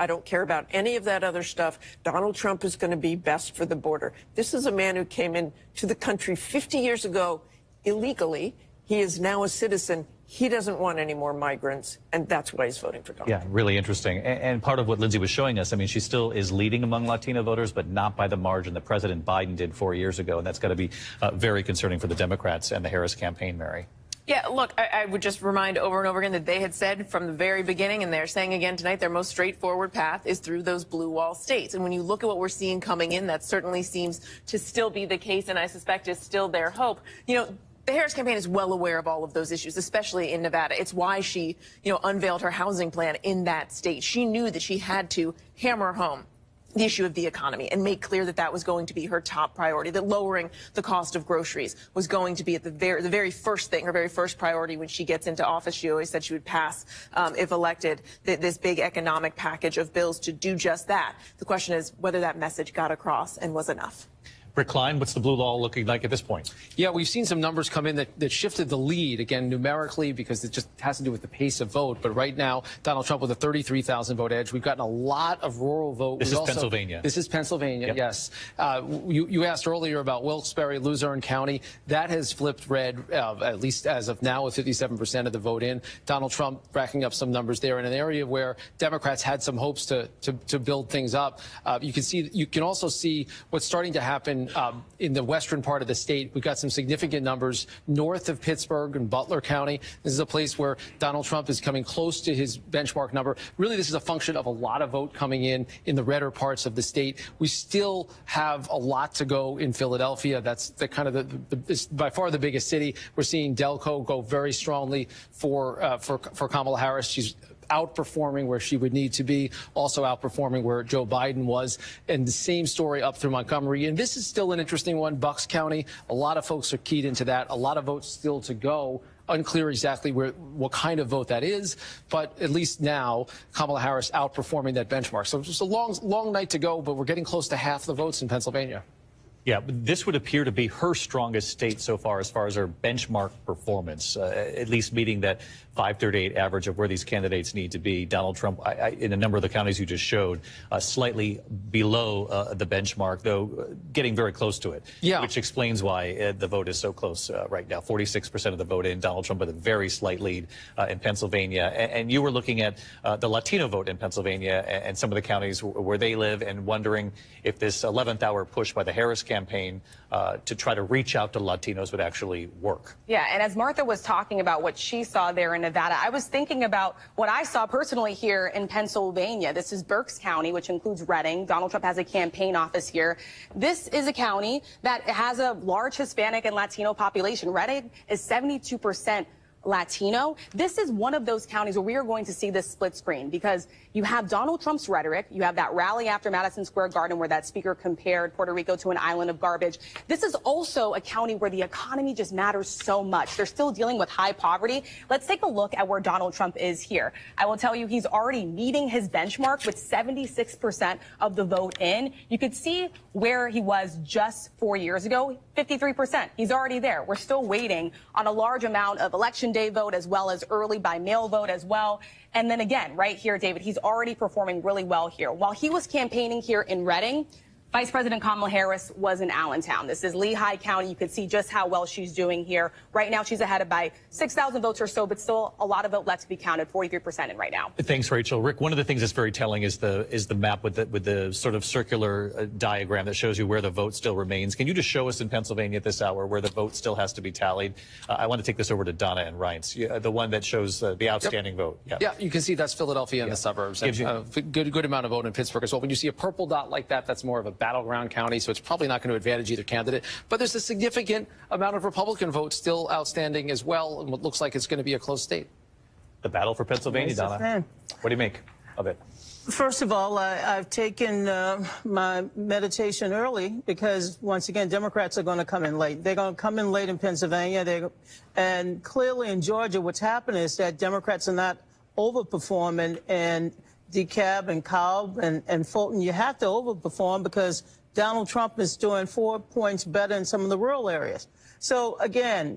don't care about any of that other stuff. Donald Trump is going to be best for the border. This is a man who came into the country 50 years ago illegally. He is now a citizen. He doesn't want any more migrants, and that's why he's voting for Donald Trump. Yeah, really interesting. And part of what Lindsay was showing us, I mean, she still is leading among Latino voters, but not by the margin that President Biden did 4 years ago. And that's got to be very concerning for the Democrats and the Harris campaign, Mary. Yeah, look, I would just remind over and over again that they had said from the very beginning, and they're saying again tonight, their most straightforward path is through those blue wall states. And when you look at what we're seeing coming in, that certainly seems to still be the case, and I suspect is still their hope. You know, the Harris campaign is well aware of all of those issues, especially in Nevada. It's why she, unveiled her housing plan in that state. She knew that she had to hammer home the issue of the economy and make clear that that was going to be her top priority, that lowering the cost of groceries was going to be at the very first thing, her very first priority when she gets into office. She always said she would pass, if elected, this big economic package of bills to do just that. The question is whether that message got across and was enough. Rick Klein, what's the blue wall looking like at this point? Yeah, we've seen some numbers come in that shifted the lead, again, numerically, because it just has to do with the pace of vote. But right now, Donald Trump with a 33,000 vote edge. We've gotten a lot of rural vote. This is Pennsylvania. This is Pennsylvania, yep. Yes. You asked earlier about Wilkes-Barre, Luzerne County. That has flipped red, at least as of now, with 57% of the vote in. Donald Trump racking up some numbers there in an area where Democrats had some hopes to build things up. You can also see what's starting to happen in the western part of the state. We've got some significant numbers north of Pittsburgh and Butler County. This is a place where Donald Trump is coming close to his benchmark number. Really, this is a function of a lot of vote coming in the redder parts of the state. We still have a lot to go in Philadelphia. That's by far the biggest city. We're seeing Delco go very strongly for Kamala Harris. She's outperforming where she would need to be, also outperforming where Joe Biden was, and the same story up through Montgomery. And this is still an interesting one, Bucks County. A lot of folks are keyed into that. A lot of votes still to go. Unclear exactly what kind of vote that is, but at least now Kamala Harris outperforming that benchmark. So it's just a long night to go, but we're getting close to half the votes in Pennsylvania. Yeah, but this would appear to be her strongest state so far as her benchmark performance, at least meeting that 538 average of where these candidates need to be. Donald Trump, in a number of the counties you just showed, slightly below the benchmark, though getting very close to it, which explains why the vote is so close right now. 46% of the vote in, Donald Trump with a very slight lead in Pennsylvania. And you were looking at the Latino vote in Pennsylvania and some of the counties where they live and wondering if this 11th hour push by the Harris campaign to try to reach out to Latinos would actually work. Yeah, and as Martha was talking about what she saw there in Nevada, I was thinking about what I saw personally here in Pennsylvania. This is Berks County, which includes Reading. Donald Trump has a campaign office here. This is a county that has a large Hispanic and Latino population. Reading is 72% Latino. This is one of those counties where we are going to see this split screen because you have Donald Trump's rhetoric. You have that rally after Madison Square Garden where that speaker compared Puerto Rico to an island of garbage. This is also a county where the economy just matters so much. They're still dealing with high poverty. Let's take a look at where Donald Trump is here. I will tell you he's already meeting his benchmark with 76% of the vote in. You could see where he was just 4 years ago, 53%. He's already there. We're still waiting on a large amount of election day vote as well as early by mail vote as well. And then again, right here, David, he's already performing really well here. While he was campaigning here in Reading, Vice President Kamala Harris was in Allentown. This is Lehigh County. You can see just how well she's doing here. Right now, she's ahead by 6,000 votes or so, but still a lot of vote left to be counted, 43% in right now. Thanks, Rachel. Rick, one of the things that's very telling is the map with the sort of circular diagram that shows you where the vote still remains. Can you just show us in Pennsylvania at this hour where the vote still has to be tallied? I want to take this over to Donna and Reince, the one that shows the outstanding vote. Yeah, you can see that's Philadelphia and the suburbs. Gives you a good amount of vote in Pittsburgh as well. When you see a purple dot like that, that's more of a battleground county, so it's probably not going to advantage either candidate. But there's a significant amount of Republican votes still outstanding as well, and what looks like it's going to be a close state. The battle for Pennsylvania, Donna. What do you make of it? First of all, I've taken my meditation early because, once again, Democrats are going to come in late. They're going to come in late in Pennsylvania. And clearly in Georgia, what's happened is that Democrats are not overperforming, and DeKalb and Cobb and Fulton, you have to overperform because Donald Trump is doing 4 points better in some of the rural areas. So, again,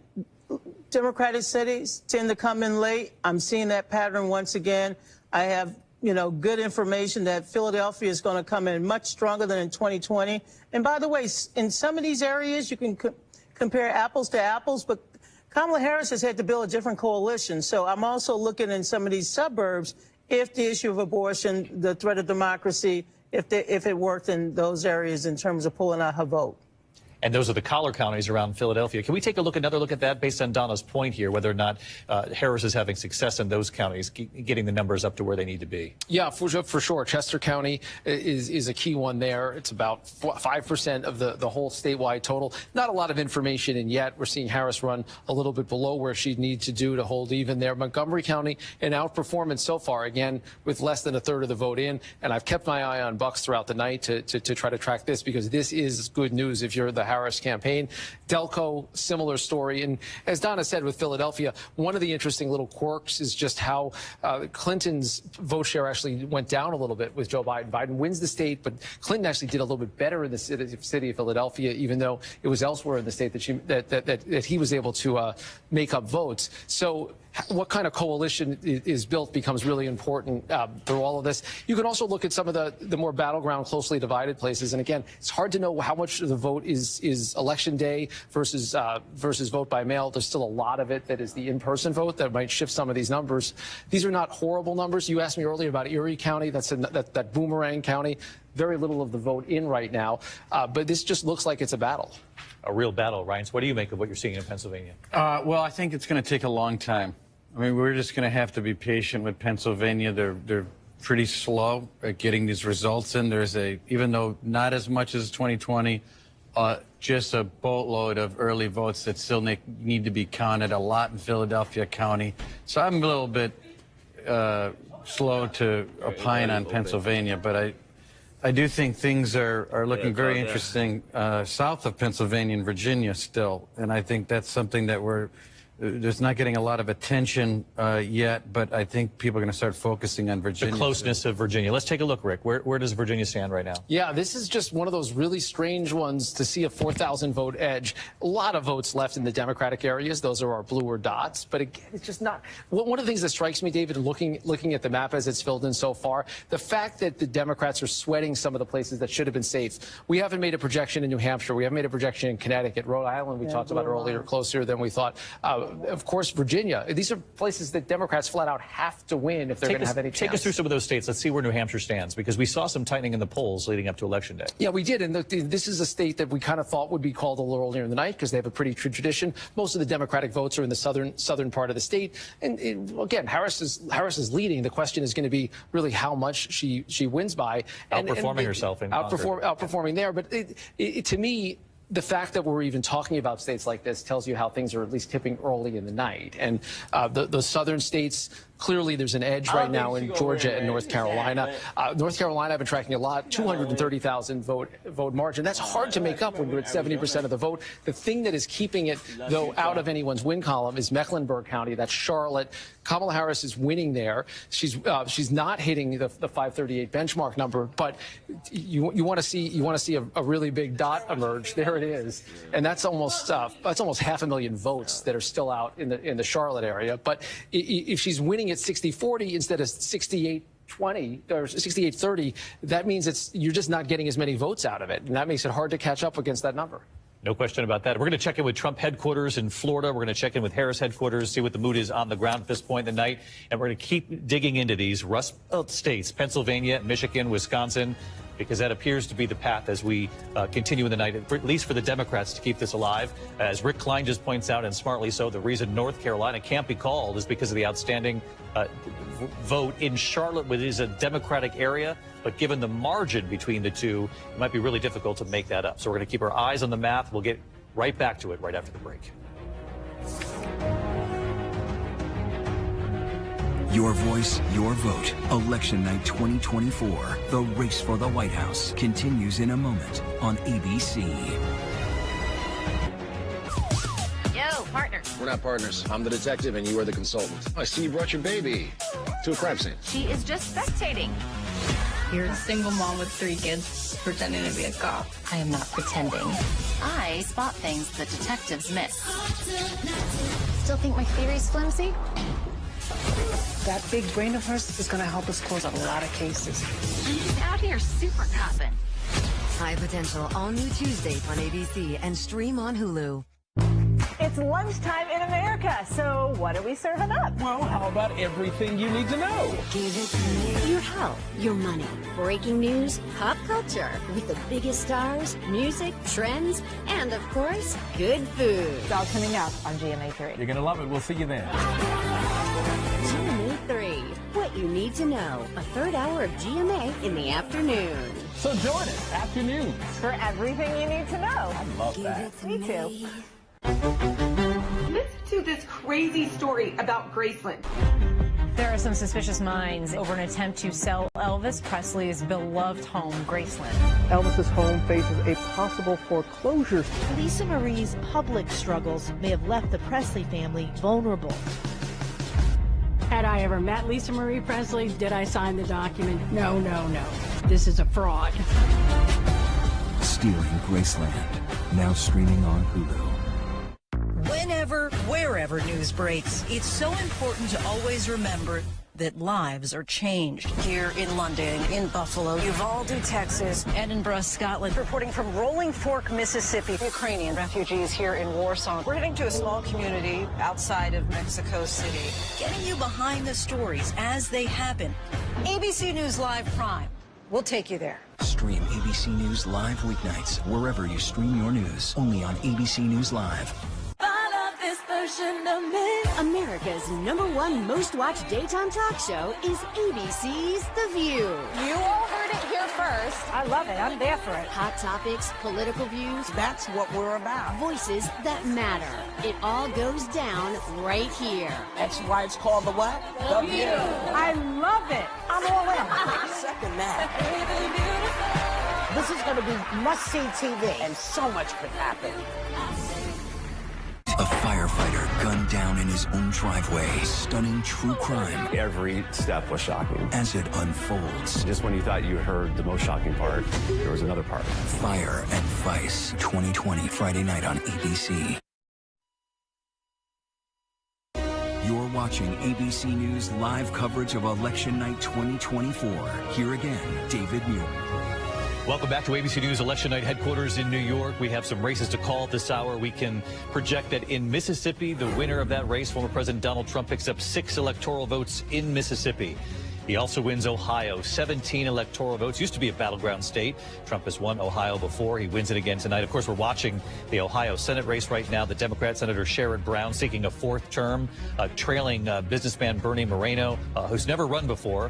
Democratic cities tend to come in late. I'm seeing that pattern once again. I have, good information that Philadelphia is going to come in much stronger than in 2020. And by the way, in some of these areas, you can compare apples to apples, but Kamala Harris has had to build a different coalition. So I'm also looking in some of these suburbs if the issue of abortion, the threat of democracy, if it worked in those areas in terms of pulling out her vote. And those are the collar counties around Philadelphia. Can we take another look at that based on Donna's point here, whether or not Harris is having success in those counties, getting the numbers up to where they need to be? Yeah, for sure. Chester County is a key one there. It's about 5% of the whole statewide total. Not a lot of information in yet. We're seeing Harris run a little bit below where she'd need to do to hold even there. Montgomery County, an outperformance so far, again, with less than a third of the vote in. And I've kept my eye on Bucks throughout the night to try to track this because this is good news if you're the Harris campaign. Delco, similar story. And as Donna said with Philadelphia, one of the interesting little quirks is just how Clinton's vote share actually went down a little bit with Joe Biden. Biden wins the state, but Clinton actually did a little bit better in the city of Philadelphia, even though it was elsewhere in the state that he was able to make up votes. So what kind of coalition is built becomes really important through all of this. You can also look at some of the more battleground, closely divided places. And again, it's hard to know how much of the vote is election day versus vote by mail. There's still a lot of it that is the in-person vote that might shift some of these numbers. These are not horrible numbers. You asked me earlier about Erie County. That's that boomerang county. Very little of the vote in right now. But this just looks like it's a battle. A real battle, Reince. What do you make of what you're seeing in Pennsylvania? Well, I think it's going to take a long time. I mean, we're just going to have to be patient with Pennsylvania. They're pretty slow at getting these results in. Even though not as much as 2020, just a boatload of early votes that still need to be counted, a lot in Philadelphia County. So I'm a little bit slow to opine on Pennsylvania, but I do think things are looking very interesting south of Pennsylvania and Virginia still. And I think that's something that there's not getting a lot of attention yet, but I think people are going to start focusing on Virginia. The closeness of Virginia. Let's take a look, Rick. Where does Virginia stand right now? Yeah, this is just one of those really strange ones to see a 4,000 vote edge. A lot of votes left in the Democratic areas. Those are our bluer dots. But again, it's just not. One of the things that strikes me, David, looking at the map as it's filled in so far, the fact that the Democrats are sweating some of the places that should have been safe. We haven't made a projection in New Hampshire. We haven't made a projection in Connecticut. Rhode Island, we talked about earlier, closer than we thought. Of course, Virginia. These are places that Democrats flat out have to win if they're going to have any chance. Take us through some of those states. Let's see where New Hampshire stands, because we saw some tightening in the polls leading up to Election Day. Yeah, we did. And this is a state that we kind of thought would be called a little earlier in the night because they have a pretty tradition. Most of the Democratic votes are in the southern part of the state. And again, Harris is leading. The question is going to be really how much she wins by. Outperforming herself in outperforming there. But to me, the fact that we're even talking about states like this tells you how things are at least tipping early in the night. And the southern states, clearly there's an edge right now in Georgia and North Carolina. North Carolina, I've been tracking a lot, 230,000 vote margin. That's hard to make up when you're at 70% of the vote. The thing that is keeping it, though, out of anyone's win column is Mecklenburg County. That's Charlotte. Kamala Harris is winning there. She's not hitting the 538 benchmark number, but you want to see a really big dot emerge. There it is, and that's almost 500,000 votes that are still out in the Charlotte area. But if she's winning at 60-40 instead of 68 68-20 or 68-30, that means you're just not getting as many votes out of it, and that makes it hard to catch up against that number. No question about that. We're going to check in with Trump headquarters in Florida. We're going to check in with Harris headquarters, see what the mood is on the ground at this point in the night. And we're going to keep digging into these Rust Belt states, Pennsylvania, Michigan, Wisconsin, because that appears to be the path as we continue in the night, at least for the Democrats to keep this alive. As Rick Klein just points out, and smartly so, the reason North Carolina can't be called is because of the outstanding vote in Charlotte, which is a Democratic area. But given the margin between the two, it might be really difficult to make that up. So we're going to keep our eyes on the math. We'll get right back to it right after the break. Your voice, your vote. Election night 2024. The race for the White House continues in a moment on ABC. Yo, partner. We're not partners. I'm the detective and you are the consultant. I see you brought your baby to a crime scene. She is just spectating. You're a single mom with 3 kids pretending to be a cop. I am not pretending. I spot things that detectives miss. Still think my theory's flimsy? That big brain of hers is going to help us close a lot of cases. I'm just out here super copping. High Potential, all new Tuesdays on ABC and stream on Hulu. It's lunchtime in America, so what are we serving up? Well, how about everything you need to know? Give it to me. Your health, your money, breaking news, pop culture, with the biggest stars, music, trends, and of course, good food. It's all coming up on GMA3. You're going to love it. We'll see you then. GMA3, what you need to know. A third hour of GMA in the afternoon. So join us, afternoons. For everything you need to know. I love that. Me too. Listen to this crazy story about Graceland. There are some suspicious minds over an attempt to sell Elvis Presley's beloved home, Graceland. Elvis's home faces a possible foreclosure. Lisa Marie's public struggles may have left the Presley family vulnerable. Had I ever met Lisa Marie Presley, did I sign the document? No, no, no. This is a fraud. Stealing Graceland, now streaming on Hulu. Whenever, wherever news breaks, it's so important to always remember that lives are changed. Here in London, in Buffalo, Uvalde, Texas, Edinburgh, Scotland. Reporting from Rolling Fork, Mississippi, Ukrainian refugees here in Warsaw. We're heading to a small community outside of Mexico City, getting you behind the stories as they happen. ABC News Live Prime. We'll take you there. Stream ABC News Live weeknights wherever you stream your news. Only on ABC News Live. This version of me. America's #1 most watched daytime talk show is ABC's The View. You all heard it here first. I love it. I'm there for it. Hot topics, political views. That's what we're about. Voices that matter. It all goes down right here. That's why it's called the what? The View. I love it. I'm all in. Second that. This is going to be must-see TV, and so much could happen. A firefighter gunned down in his own driveway. Stunning true crime. Every step was shocking. As it unfolds. Just when you thought you heard the most shocking part, there was another part. Fire and Vice 2020, Friday night on ABC. You're watching ABC News live coverage of Election Night 2024. Here again, David Muir. Welcome back to ABC News Election Night headquarters in New York. We have some races to call at this hour. We can project that in Mississippi, the winner of that race, former President Donald Trump, picks up 6 electoral votes in Mississippi. He also wins Ohio, 17 electoral votes. Used to be a battleground state. Trump has won Ohio before. He wins it again tonight. Of course, we're watching the Ohio Senate race right now. The Democrat Senator Sherrod Brown seeking a 4th term, trailing businessman Bernie Moreno, who's never run before.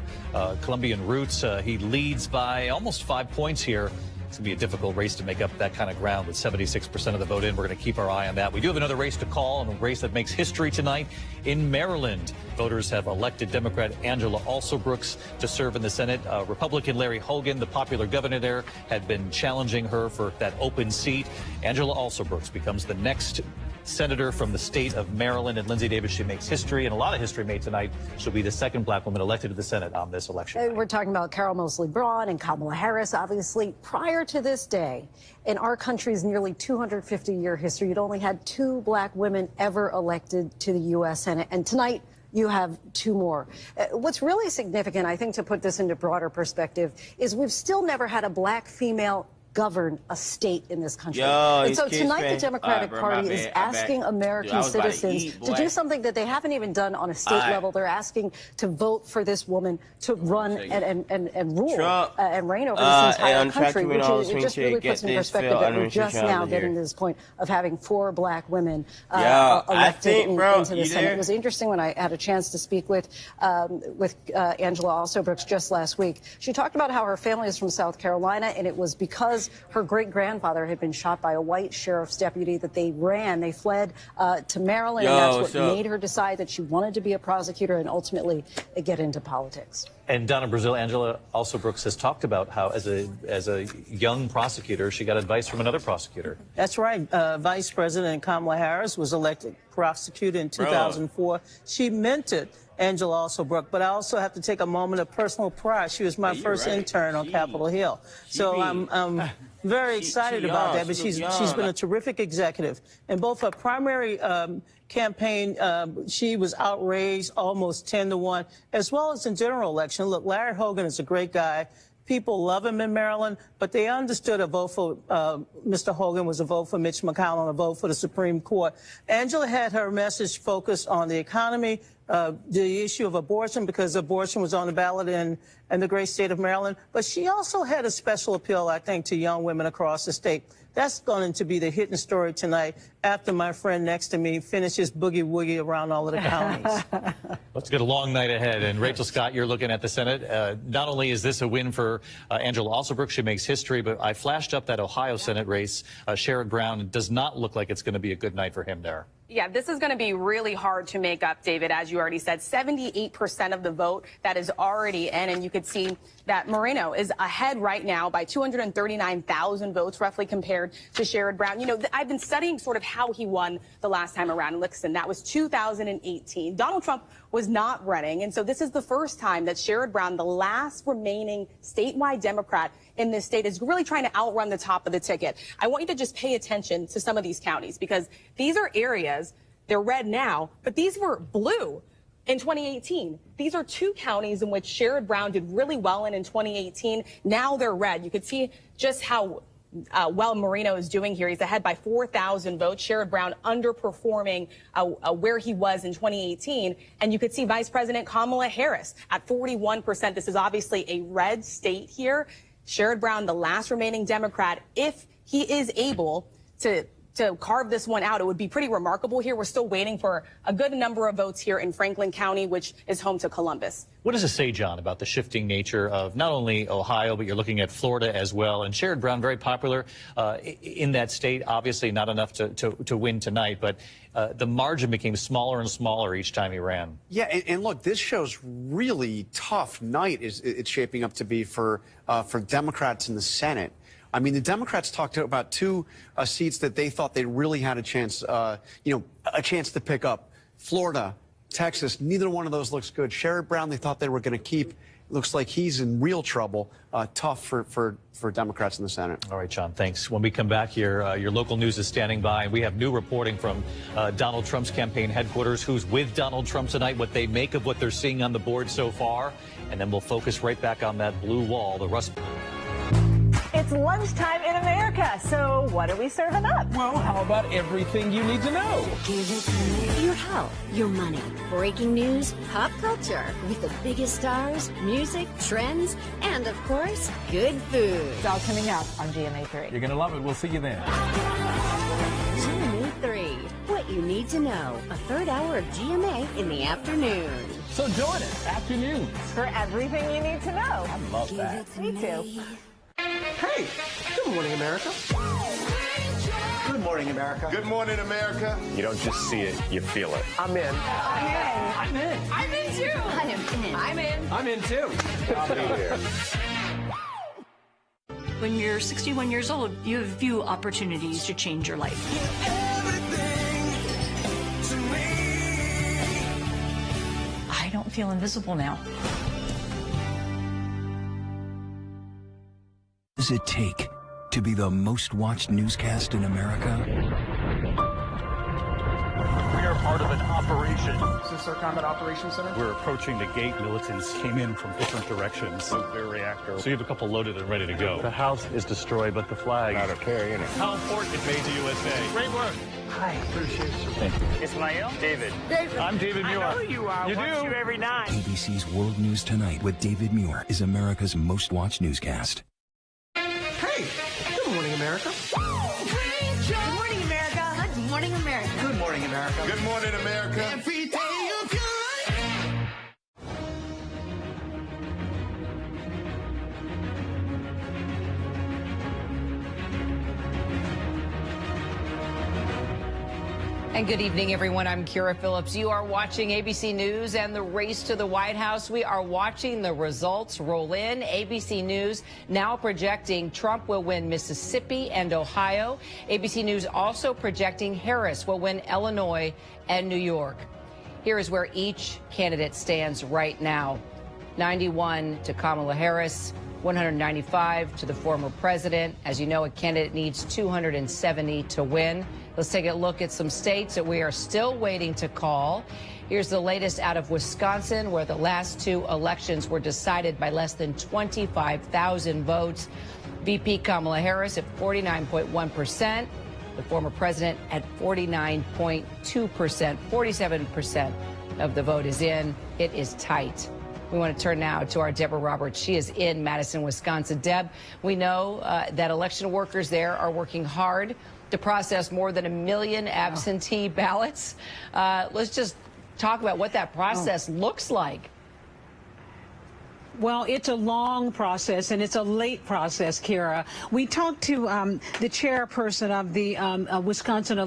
Colombian roots. He leads by almost 5 points here. It's going to be a difficult race to make up that kind of ground with 76% of the vote in. We're going to keep our eye on that. We do have another race to call, and a race that makes history tonight in Maryland. Voters have elected Democrat Angela Alsobrooks to serve in the Senate. Republican Larry Hogan, the popular governor there, had been challenging her for that open seat. Angela Alsobrooks becomes the next senator from the state of Maryland, and Lindsay Davis, she makes history, and a lot of history made tonight. She'll be the 2nd black woman elected to the Senate on this election. We're talking about Carol Moseley Braun and Kamala Harris. Obviously, prior to this day, in our country's nearly 250-year history, you'd only had 2 black women ever elected to the U.S. Senate. And tonight, you have 2 more. What's really significant, I think, to put this into broader perspective, is we've still never had a black female govern a state in this country. And so tonight the Democratic Party is asking American citizens to do something that they haven't even done on a state level. They're asking to vote for this woman to run and rule and reign over this entire country, which is, it just really puts in perspective that we're just now getting to this point of having 4 black women elected into the Senate. It was interesting when I had a chance to speak with Angela Alsobrooks just last week. She talked about how her family is from South Carolina, and it was because her great-grandfather had been shot by a white sheriff's deputy that they fled to Maryland, and that's what made her decide that she wanted to be a prosecutor and ultimately get into politics. And down in Brazil, Angela Alsobrooks has talked about how, as a young prosecutor, she got advice from another prosecutor. That's right. Vice President Kamala Harris was elected prosecutor in 2004. She mentored Angela Alsobrooks, but I also have to take a moment of personal pride. She was my first intern on Capitol Hill. So I'm very excited about that, but she's been a terrific executive. In both her primary campaign, she was outraised almost 10-1, as well as in general election. Look, Larry Hogan is a great guy. People love him in Maryland, but they understood a vote for Mr. Hogan was a vote for Mitch McConnell, a vote for the Supreme Court. Angela had her message focused on the economy, the issue of abortion, because abortion was on the ballot in the great state of Maryland. But she also had a special appeal, I think, to young women across the state. That's going to be the hidden story tonight after my friend next to me finishes boogie-woogie around all of the counties. Let's get a long night ahead. And Rachel Scott, you're looking at the Senate. Not only is this a win for Angela Alsobrooks, she makes history, but I flashed up that Ohio Senate race. Sherrod Brown does not look like it's going to be a good night for him there. Yeah, this is going to be really hard to make up, David, as you already said. 78% of the vote that is already in, and you could see that Moreno is ahead right now by 239,000 votes, roughly, compared to Sherrod Brown. You know, I've been studying sort of how he won the last time around in Lexington. That was 2018. Donald Trump was not running, and so this is the first time that Sherrod Brown, the last remaining statewide Democrat in this state, is really trying to outrun the top of the ticket. I want you to just pay attention to some of these counties, because these are areas, they're red now, but these were blue in 2018. These are 2 counties in which Sherrod Brown did really well in 2018. Now they're red. You could see just how well Moreno is doing here. He's ahead by 4,000 votes. Sherrod Brown underperforming where he was in 2018. And you could see Vice President Kamala Harris at 41%. This is obviously a red state here. Sherrod Brown, the last remaining Democrat, if he is able to carve this one out, it would be pretty remarkable here. We're still waiting for a good number of votes here in Franklin County, which is home to Columbus. What does it say, John, about the shifting nature of not only Ohio, but you're looking at Florida as well? And Sherrod Brown, very popular in that state, obviously not enough to win tonight, but the margin became smaller and smaller each time he ran. Yeah, and look, this show's really tough night it's shaping up to be for Democrats in the Senate. I mean, the Democrats talked about 2 seats that they thought they really had a chance, a chance to pick up. Florida, Texas, neither one of those looks good. Sherrod Brown, they thought they were going to keep. Looks like he's in real trouble. Tough for Democrats in the Senate. All right, John, thanks. When we come back here, your local news is standing by, and we have new reporting from Donald Trump's campaign headquarters, who's with Donald Trump tonight, what they make of what they're seeing on the board so far, and then we'll focus right back on that blue wall, the Rust. It's lunchtime in America, so what are we serving up? Well, how about everything you need to know? Your health, your money, breaking news, pop culture, with the biggest stars, music, trends, and of course, good food. It's all coming up on GMA3. You're going to love it. We'll see you then. GMA3, what you need to know. A 3rd hour of GMA in the afternoon. So join us, afternoons. For everything you need to know. I love that. Me too. Hey, good morning, America. Good morning, America. Good morning, America. You don't just see it, you feel it. I'm in. I'm in. I'm in too. I am in. I'm in. I'm in too. I'll be here. When you're 61 years old, you have few opportunities to change your life. I don't feel invisible now. What does it take to be the most watched newscast in America? We are part part of an operation. Is this our combat operations center? We're approaching the gate. Militants came in from different directions. Nuclear reactor. So you have a couple loaded and ready to go. The house is destroyed, but the flag... Not a tear in it. How important is Made in the USA? Great work. Hi, appreciate you. Thank you. Ismail? David. I'm David Muir. I know who you are. You Watch do? you every night. ABC's World News Tonight with David Muir is America's most watched newscast. Hey, good morning, America. Good morning, America. Good morning, America. Good morning, America. Good morning, America. Every day of your life. And good evening, everyone. I'm Kira Phillips. You are watching ABC News and the race to the White House. We are watching the results roll in. ABC News now projecting Trump will win Mississippi and Ohio. ABC News also projecting Harris will win Illinois and New York. Here is where each candidate stands right now. 91 to Kamala Harris, 195 to the former president. As you know, a candidate needs 270 to win. Let's take a look at some states that we are still waiting to call. Here's the latest out of Wisconsin, where the last two elections were decided by less than 25,000 votes. VP Kamala Harris at 49.1%, the former president at 49.2%. 47% of the vote is in. It is tight. We want to turn now to our Deborah Roberts. She is in Madison, Wisconsin. Deb, we know that election workers there are working hard to process more than 1 million absentee ballots. Let's just talk about what that process looks like. Well, it's a long process, and it's a late process, Kira. We talked to the chairperson of the Wisconsin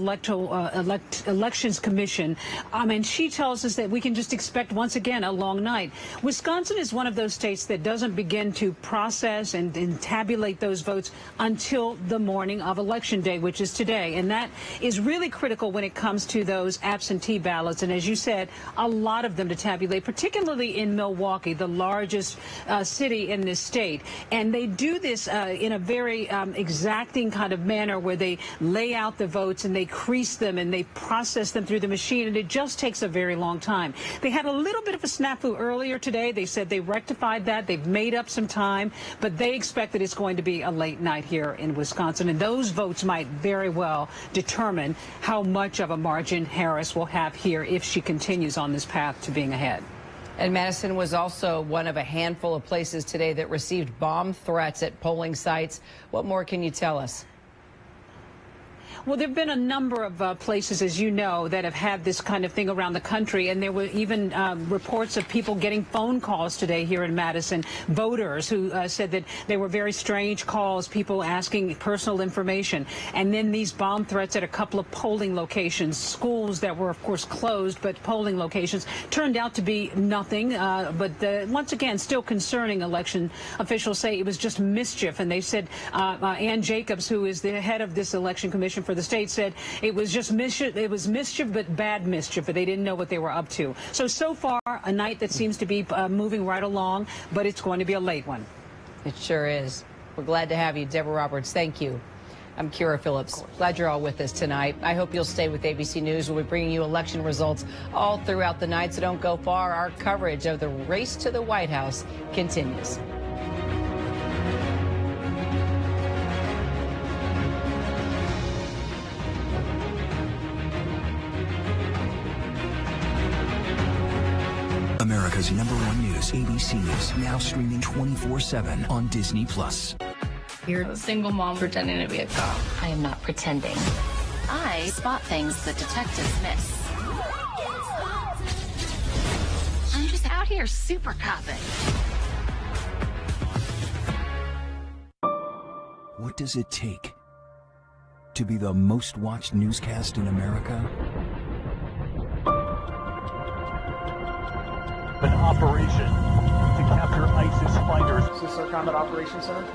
Elections Commission, and she tells us that we can just expect, once again, a long night. Wisconsin is one of those states that doesn't begin to process and tabulate those votes until the morning of Election Day, which is today. And that is really critical when it comes to those absentee ballots. And as you said, a lot of them to tabulate, particularly in Milwaukee, the largest city in this state. And they do this in a very exacting kind of manner, where they lay out the votes and they crease them and they process them through the machine, and it just takes a very long time. They had a little bit of a snafu earlier today. They said they rectified that. They've made up some time, but they expect that it's going to be a late night here in Wisconsin, and those votes might very well determine how much of a margin Harris will have here if she continues on this path to being ahead. And Madison was also one of a handful of places today that received bomb threats at polling sites. What more can you tell us? Well, there have been a number of places, as you know, that have had this kind of thing around the country. And there were even reports of people getting phone calls today here in Madison, voters who said that they were very strange calls, people asking personal information. And then these bomb threats at a couple of polling locations, schools that were, of course, closed, but polling locations turned out to be nothing. But once again, still concerning. Election officials say it was just mischief. And they said Ann Jacobs, who is the head of this election commission for the state, said it was just mischief. It was mischief, but bad mischief, but they didn't know what they were up to. So far, a night that seems to be moving right along, but it's going to be a late one. It sure is. We're glad to have you, Deborah Roberts. Thank you. I'm Kira Phillips. Glad you're all with us tonight. I hope you'll stay with ABC News. We'll be bringing you election results all throughout the night, so don't go far. Our coverage of the race to the White House continues. America's #1 news, ABC News, now streaming 24/7 on Disney+. You're a single mom pretending to be a cop. I am not pretending. I spot things that detectives miss. I'm just out here super copping. What does it take to be the most watched newscast in America? An operation to capture ISIS fighters. Is this our combat operations center?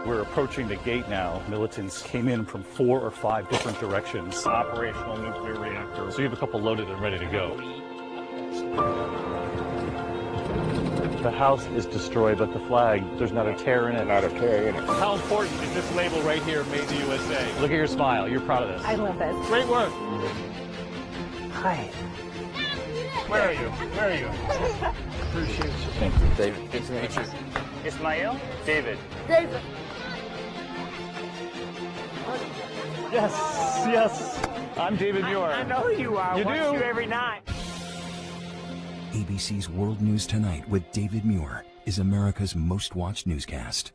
We're approaching the gate now. Militants came in from 4 or 5 different directions. Operational nuclear reactor. So you have a couple loaded and ready to go. The house is destroyed, but the flag, there's not a tear in it. Not a tear in it. How important is this label right here, Made in the USA? Look at your smile. You're proud of this. I love this. Great work. Hi, Where are you? Where are you? Appreciate you. Thank you, David. Good to meet you. Ismail? David. David. Yes, yes. I'm David Muir. I know who you are. You Watch do? you every night. ABC's World News Tonight with David Muir is America's most watched newscast.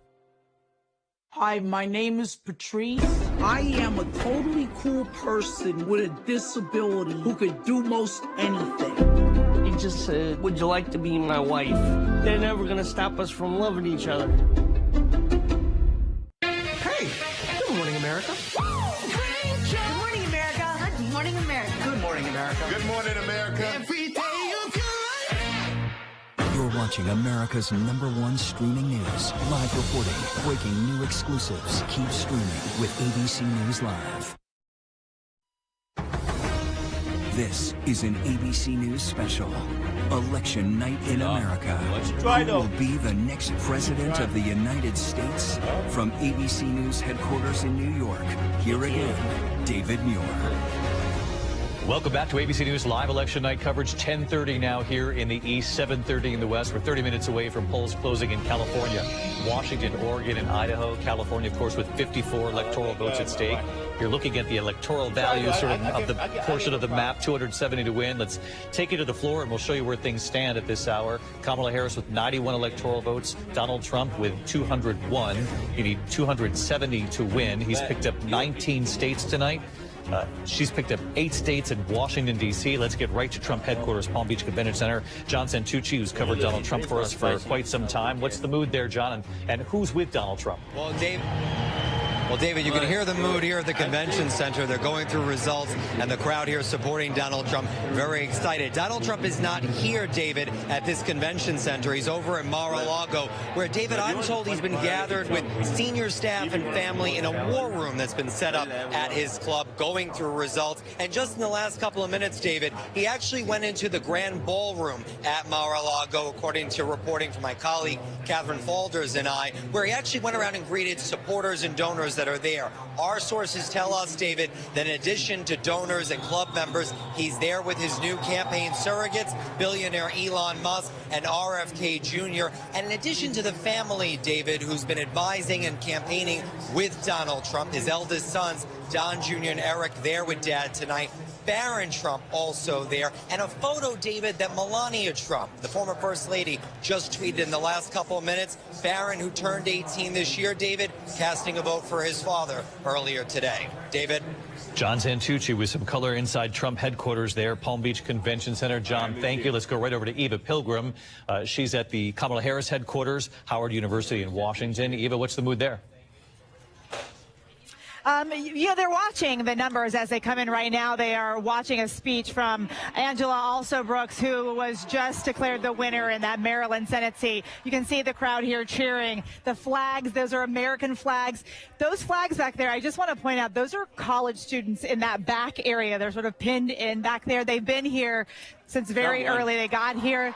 Hi, my name is Patrice. I am a totally cool person with a disability who could do most anything. He just said, would you like to be my wife? They're never gonna stop us from loving each other. Hey, good morning, America. Good morning, America. Good morning, America. Good morning, America. Good morning, America. You're watching America's #1 streaming news. Live reporting, breaking new exclusives. Keep streaming with ABC News Live. This is an ABC News special. Election night in America. Who will be the next president of the United States? From ABC News headquarters in New York, here again, David Muir. Welcome back to ABC News Live Election Night coverage. 10:30 now here in the East, 7:30 in the West. We're 30 minutes away from polls closing in California, Washington, Oregon, and Idaho. California, of course, with 54 electoral votes at stake. You're looking at the electoral value of the portion of the map, 270 to win. Let's take you to the floor, and we'll show you where things stand at this hour. Kamala Harris with 91 electoral votes. Donald Trump with 201. You need 270 to win. He's picked up 19 states tonight. She's picked up 8 states in Washington, D.C. Let's get right to Trump headquarters, Palm Beach Convention Center. John Santucci, who's covered Donald Trump for us for quite some time. What's the mood there, John, and who's with Donald Trump? Well, David, you can hear the mood here at the convention center. They're going through results, and the crowd here supporting Donald Trump, very excited. Donald Trump is not here, David, at this convention center. He's over in Mar-a-Lago, where, David, I'm told he's been gathered with senior staff and family in a war room that's been set up at his club, going through results. And just in the last couple of minutes, David, he actually went into the grand ballroom at Mar-a-Lago, according to reporting from my colleague, Catherine Falders and I, where he actually went around and greeted supporters and donors that are there. Our sources tell us, David, that in addition to donors and club members, he's there with his new campaign surrogates, billionaire Elon Musk and RFK Jr. And in addition to the family, David, who's been advising and campaigning with Donald Trump, his eldest sons, Don Jr. and Eric, there with Dad tonight. Barron Trump also there, and a photo, David, that Melania Trump, the former First Lady, just tweeted in the last couple of minutes. Barron, who turned 18 this year, David, casting a vote for his father earlier today. David? John Santucci with some color inside Trump headquarters there, Palm Beach Convention Center. John, thank you. Let's go right over to Eva Pilgrim. She's at the Kamala Harris headquarters, Howard University in Washington. Eva, what's the mood there? Yeah, they're watching the numbers as they come in right now. They are watching a speech from Angela Alsobrooks, who was just declared the winner in that Maryland Senate seat. You can see the crowd here cheering. The flags, those are American flags. Those flags back there, I just want to point out, those are college students in that back area. They're sort of pinned in back there. They've been here since very early. They got here.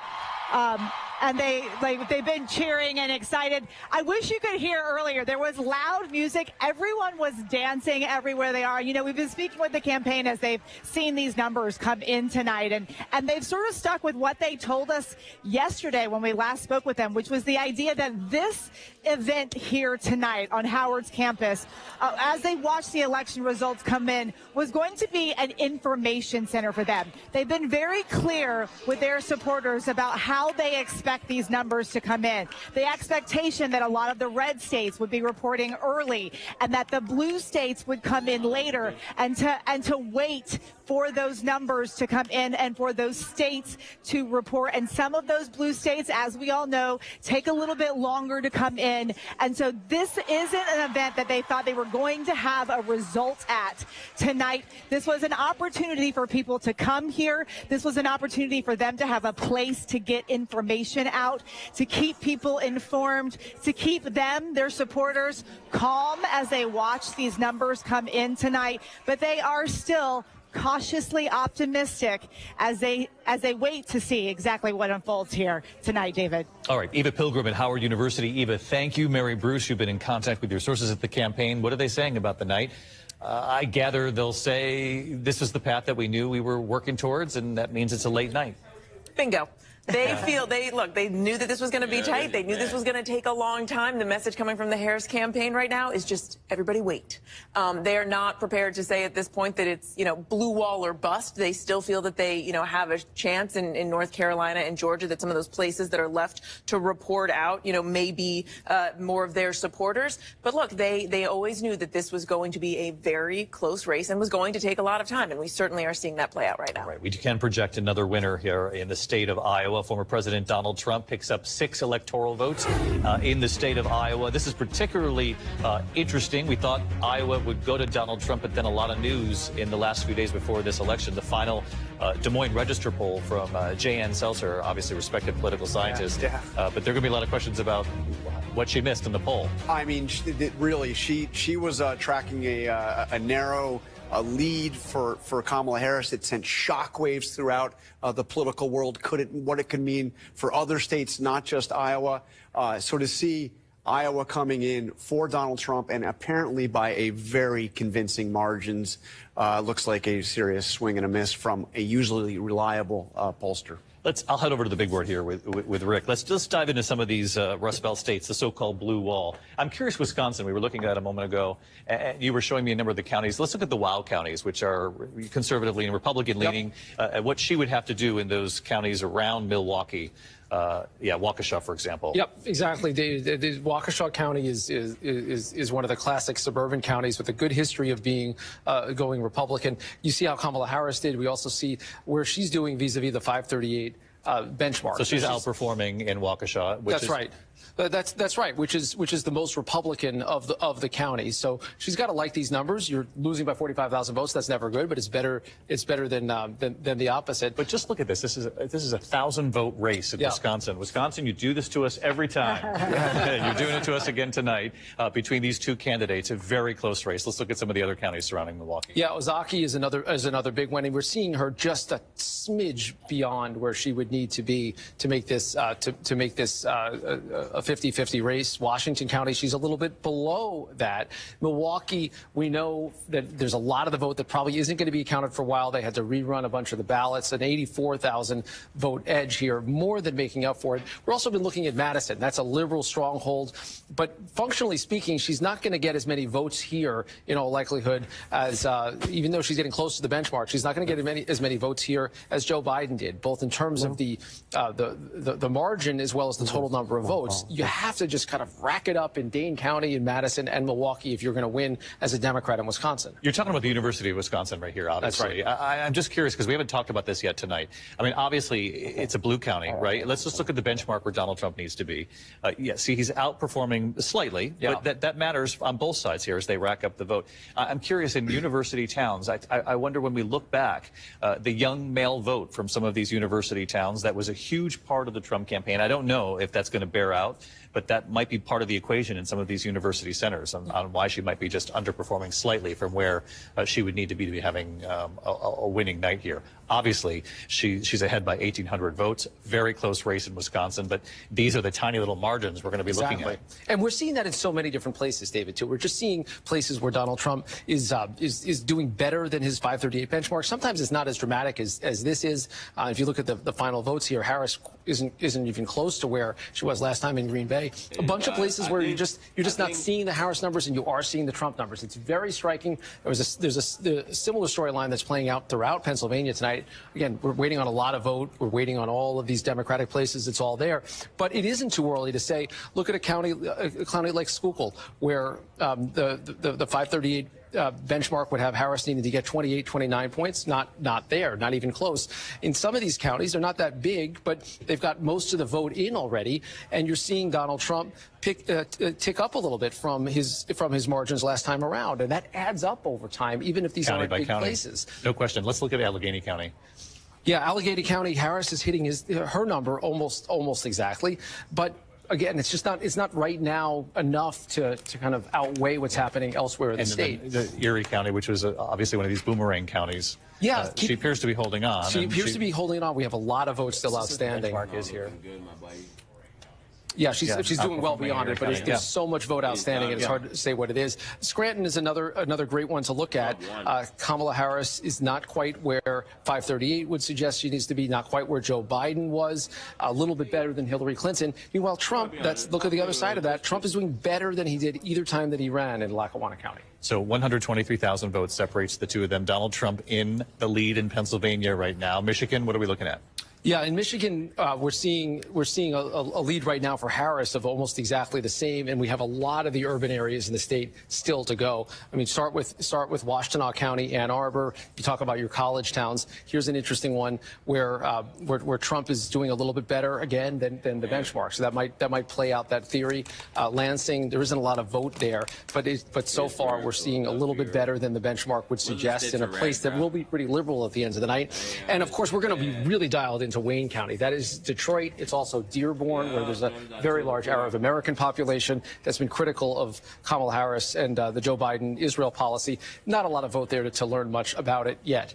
And they've been cheering and excited. I wish you could hear earlier. There was loud music. Everyone was dancing everywhere they are. You know, we've been speaking with the campaign as they've seen these numbers come in tonight, and they've sort of stuck with what they told us yesterday when we last spoke with them, which was the idea that this event here tonight on Howard's campus, as they watched the election results come in, was going to be an information center for them. They've been very clear with their supporters about how they expect these numbers to come in. The expectation that a lot of the red states would be reporting early and that the blue states would come in later, and to wait for those numbers to come in and for those states to report. And some of those blue states, as we all know, take a little bit longer to come in. And so this isn't an event that they thought they were going to have a result at tonight. This was an opportunity for people to come here. This was an opportunity for them to have a place to get information out, to keep people informed, to keep them, their supporters, calm as they watch these numbers come in tonight. But they are still cautiously optimistic as they wait to see exactly what unfolds here tonight, David. All right, Eva Pilgrim at Howard University. Eva, thank you. Mary Bruce, you've been in contact with your sources at the campaign. What are they saying about the night? I gather they'll say this is the path that we knew we were working towards, and that means it's a late night. Bingo. They feel, they knew that this was going to be tight. They knew this was going to take a long time. The message coming from the Harris campaign right now is just, everybody wait. They are not prepared to say at this point that it's, blue wall or bust. They still feel that they, have a chance in North Carolina and Georgia, that some of those places that are left to report out, may be more of their supporters. But look, they always knew that this was going to be a very close race and was going to take a lot of time. And we certainly are seeing that play out right now. Right. We can project another winner here in the state of Iowa. Former President Donald Trump picks up 6 electoral votes in the state of Iowa. This is particularly interesting. We thought Iowa would go to Donald Trump, but then a lot of news in the last few days before this election. The final Des Moines Register poll from J.N. Seltzer, obviously respected political scientist. But there are going to be a lot of questions about what she missed in the poll. I mean, really, she was tracking a narrow lead for Kamala Harris. It sent shockwaves throughout the political world. What it could mean for other states, not just Iowa. So to see Iowa coming in for Donald Trump, and apparently by a very convincing margins, looks like a serious swing and a miss from a usually reliable pollster. I'll head over to the big board here with Rick. Let's just dive into some of these Rust Belt states, the so-called blue wall. I'm curious, Wisconsin, we were looking at a moment ago, and you were showing me a number of the counties. Let's look at the WOW counties, which are conservative-leaning, Republican-leaning, what she would have to do in those counties around Milwaukee. Waukesha, for example. Yep, exactly. The Waukesha County is one of the classic suburban counties with a good history of being going Republican. You see how Kamala Harris did. We also see where she's doing vis-a-vis the 538 benchmark. So she's outperforming in Waukesha. That's right. That's right, which is the most Republican of the county. So she's got to like these numbers. You're losing by 45,000 votes. That's never good, but it's better than the opposite. But just look at this. This is a 1,000-vote race in Wisconsin. Wisconsin, you do this to us every time. You're doing it to us again tonight. Between these two candidates, a very close race. Let's look at some of the other counties surrounding Milwaukee. Yeah, Ozaukee is another big one, and we're seeing her just a smidge beyond where she would need to be to make this a 50-50 race. Washington County, she's a little bit below that. Milwaukee, we know that there's a lot of the vote that probably isn't going to be accounted for a while. They had to rerun a bunch of the ballots. An 84,000 vote edge here, more than making up for it. We're also been looking at Madison. That's a liberal stronghold. But functionally speaking, she's not going to get as many votes here in all likelihood as, even though she's getting close to the benchmark, she's not going to get as many votes here as Joe Biden did, both in terms of the margin as well as the total number of votes. You have to just kind of rack it up in Dane County, in Madison, and Milwaukee if you're going to win as a Democrat in Wisconsin. You're talking about the University of Wisconsin right here, obviously. That's right. I'm just curious because we haven't talked about this yet tonight. I mean, obviously, it's a blue county, right? Let's just look at the benchmark where Donald Trump needs to be. See, he's outperforming slightly, but that matters on both sides here as they rack up the vote. I'm curious, in university towns, I wonder when we look back, the young male vote from some of these university towns, that was a huge part of the Trump campaign. I don't know if that's going to bear out, but that might be part of the equation in some of these university centers on why she might be just underperforming slightly from where she would need to be having a winning night here. Obviously, she's ahead by 1,800 votes. Very close race in Wisconsin, but these are the tiny little margins we're going to be looking at. And we're seeing that in so many different places, David, too. We're just seeing places where Donald Trump is doing better than his 538 benchmark. Sometimes it's not as dramatic as this is. If you look at the final votes here, Harris isn't even close to where she was last time in Green Bay. A bunch of places where you're just not seeing the Harris numbers and you are seeing the Trump numbers. It's very striking. There's a similar storyline that's playing out throughout Pennsylvania tonight. Again, we're waiting on a lot of vote. We're waiting on all of these Democratic places. It's all there. But it isn't too early to say, look at a county like Schuylkill, where the 538 benchmark would have Harris needing to get 28, 29 points. Not there, not even close. In some of these counties, they're not that big, but they've got most of the vote in already. And you're seeing Donald Trump tick up a little bit from his margins last time around. And that adds up over time, even if these aren't big places. No question. Let's look at Allegheny County. Yeah, Allegheny County, Harris is hitting her number almost exactly. But again, it's not right now enough to kind of outweigh what's happening elsewhere in the state. The Erie County, which was obviously one of these boomerang counties. Yeah, she appears to be holding on. She appears to be holding on. We have a lot of votes still outstanding. Benchmark is here. Yeah, she's doing well beyond it, but there's so much vote outstanding, and it's hard to say what it is. Scranton is another great one to look at. Kamala Harris is not quite where 538 would suggest she needs to be, not quite where Joe Biden was, a little bit better than Hillary Clinton. Meanwhile, Trump, look at the other side of that. Trump is doing better than he did either time that he ran in Lackawanna County. So 123,000 votes separates the two of them. Donald Trump in the lead in Pennsylvania right now. Michigan, what are we looking at? Yeah, in Michigan, we're seeing a lead right now for Harris of almost exactly the same, and we have a lot of the urban areas in the state still to go. I mean, start with Washtenaw County, Ann Arbor. You talk about your college towns. Here's an interesting one where Trump is doing a little bit better again than the benchmark. So that might play out that theory. Lansing, there isn't a lot of vote there, but so far we're seeing a little bit better than the benchmark would suggest in a place that will be pretty liberal at the end of the night. And of course, we're going to be really dialed into Wayne County. That is Detroit. It's also Dearborn, where there's a very large Arab American population that's been critical of Kamala Harris and the Joe Biden Israel policy. Not a lot of vote there to learn much about it yet.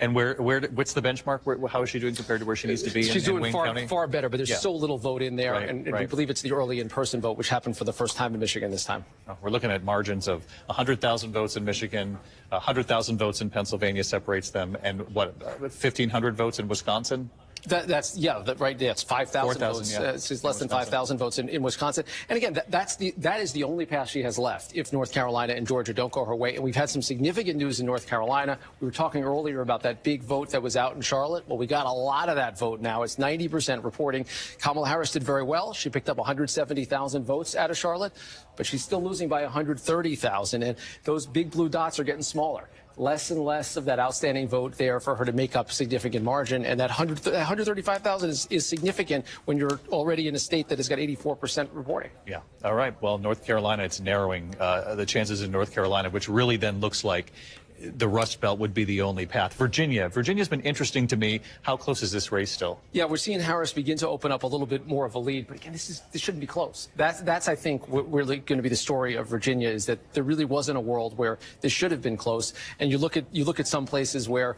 And what's the benchmark? How is she doing compared to where she needs to be? She's in doing Wayne County? far better, but there's so little vote in there, and we believe it's the early in-person vote, which happened for the first time in Michigan this time. We're looking at margins of 100,000 votes in Michigan, 100,000 votes in Pennsylvania separates them, and what, 1,500 votes in Wisconsin? That's 5,000 votes. Yeah. It's less than 5,000 votes in Wisconsin. And again, that is the only path she has left if North Carolina and Georgia don't go her way. And we've had some significant news in North Carolina. We were talking earlier about that big vote that was out in Charlotte. Well, we got a lot of that vote now. It's 90% reporting. Kamala Harris did very well. She picked up 170,000 votes out of Charlotte, but she's still losing by 130,000. And those big blue dots are getting smaller. Less and less of that outstanding vote there for her to make up significant margin. And that 135,000 is significant when you're already in a state that has got 84% reporting. Yeah. All right. Well, North Carolina, it's narrowing the chances in North Carolina, which really then looks like the Rust Belt would be the only path. Virginia's been interesting to me. How close is this race still? Yeah, we're seeing Harris begin to open up a little bit more of a lead, but again, this shouldn't be close. That's I think really going to be the story of Virginia, is that there really wasn't a world where this should have been close. And you look at some places where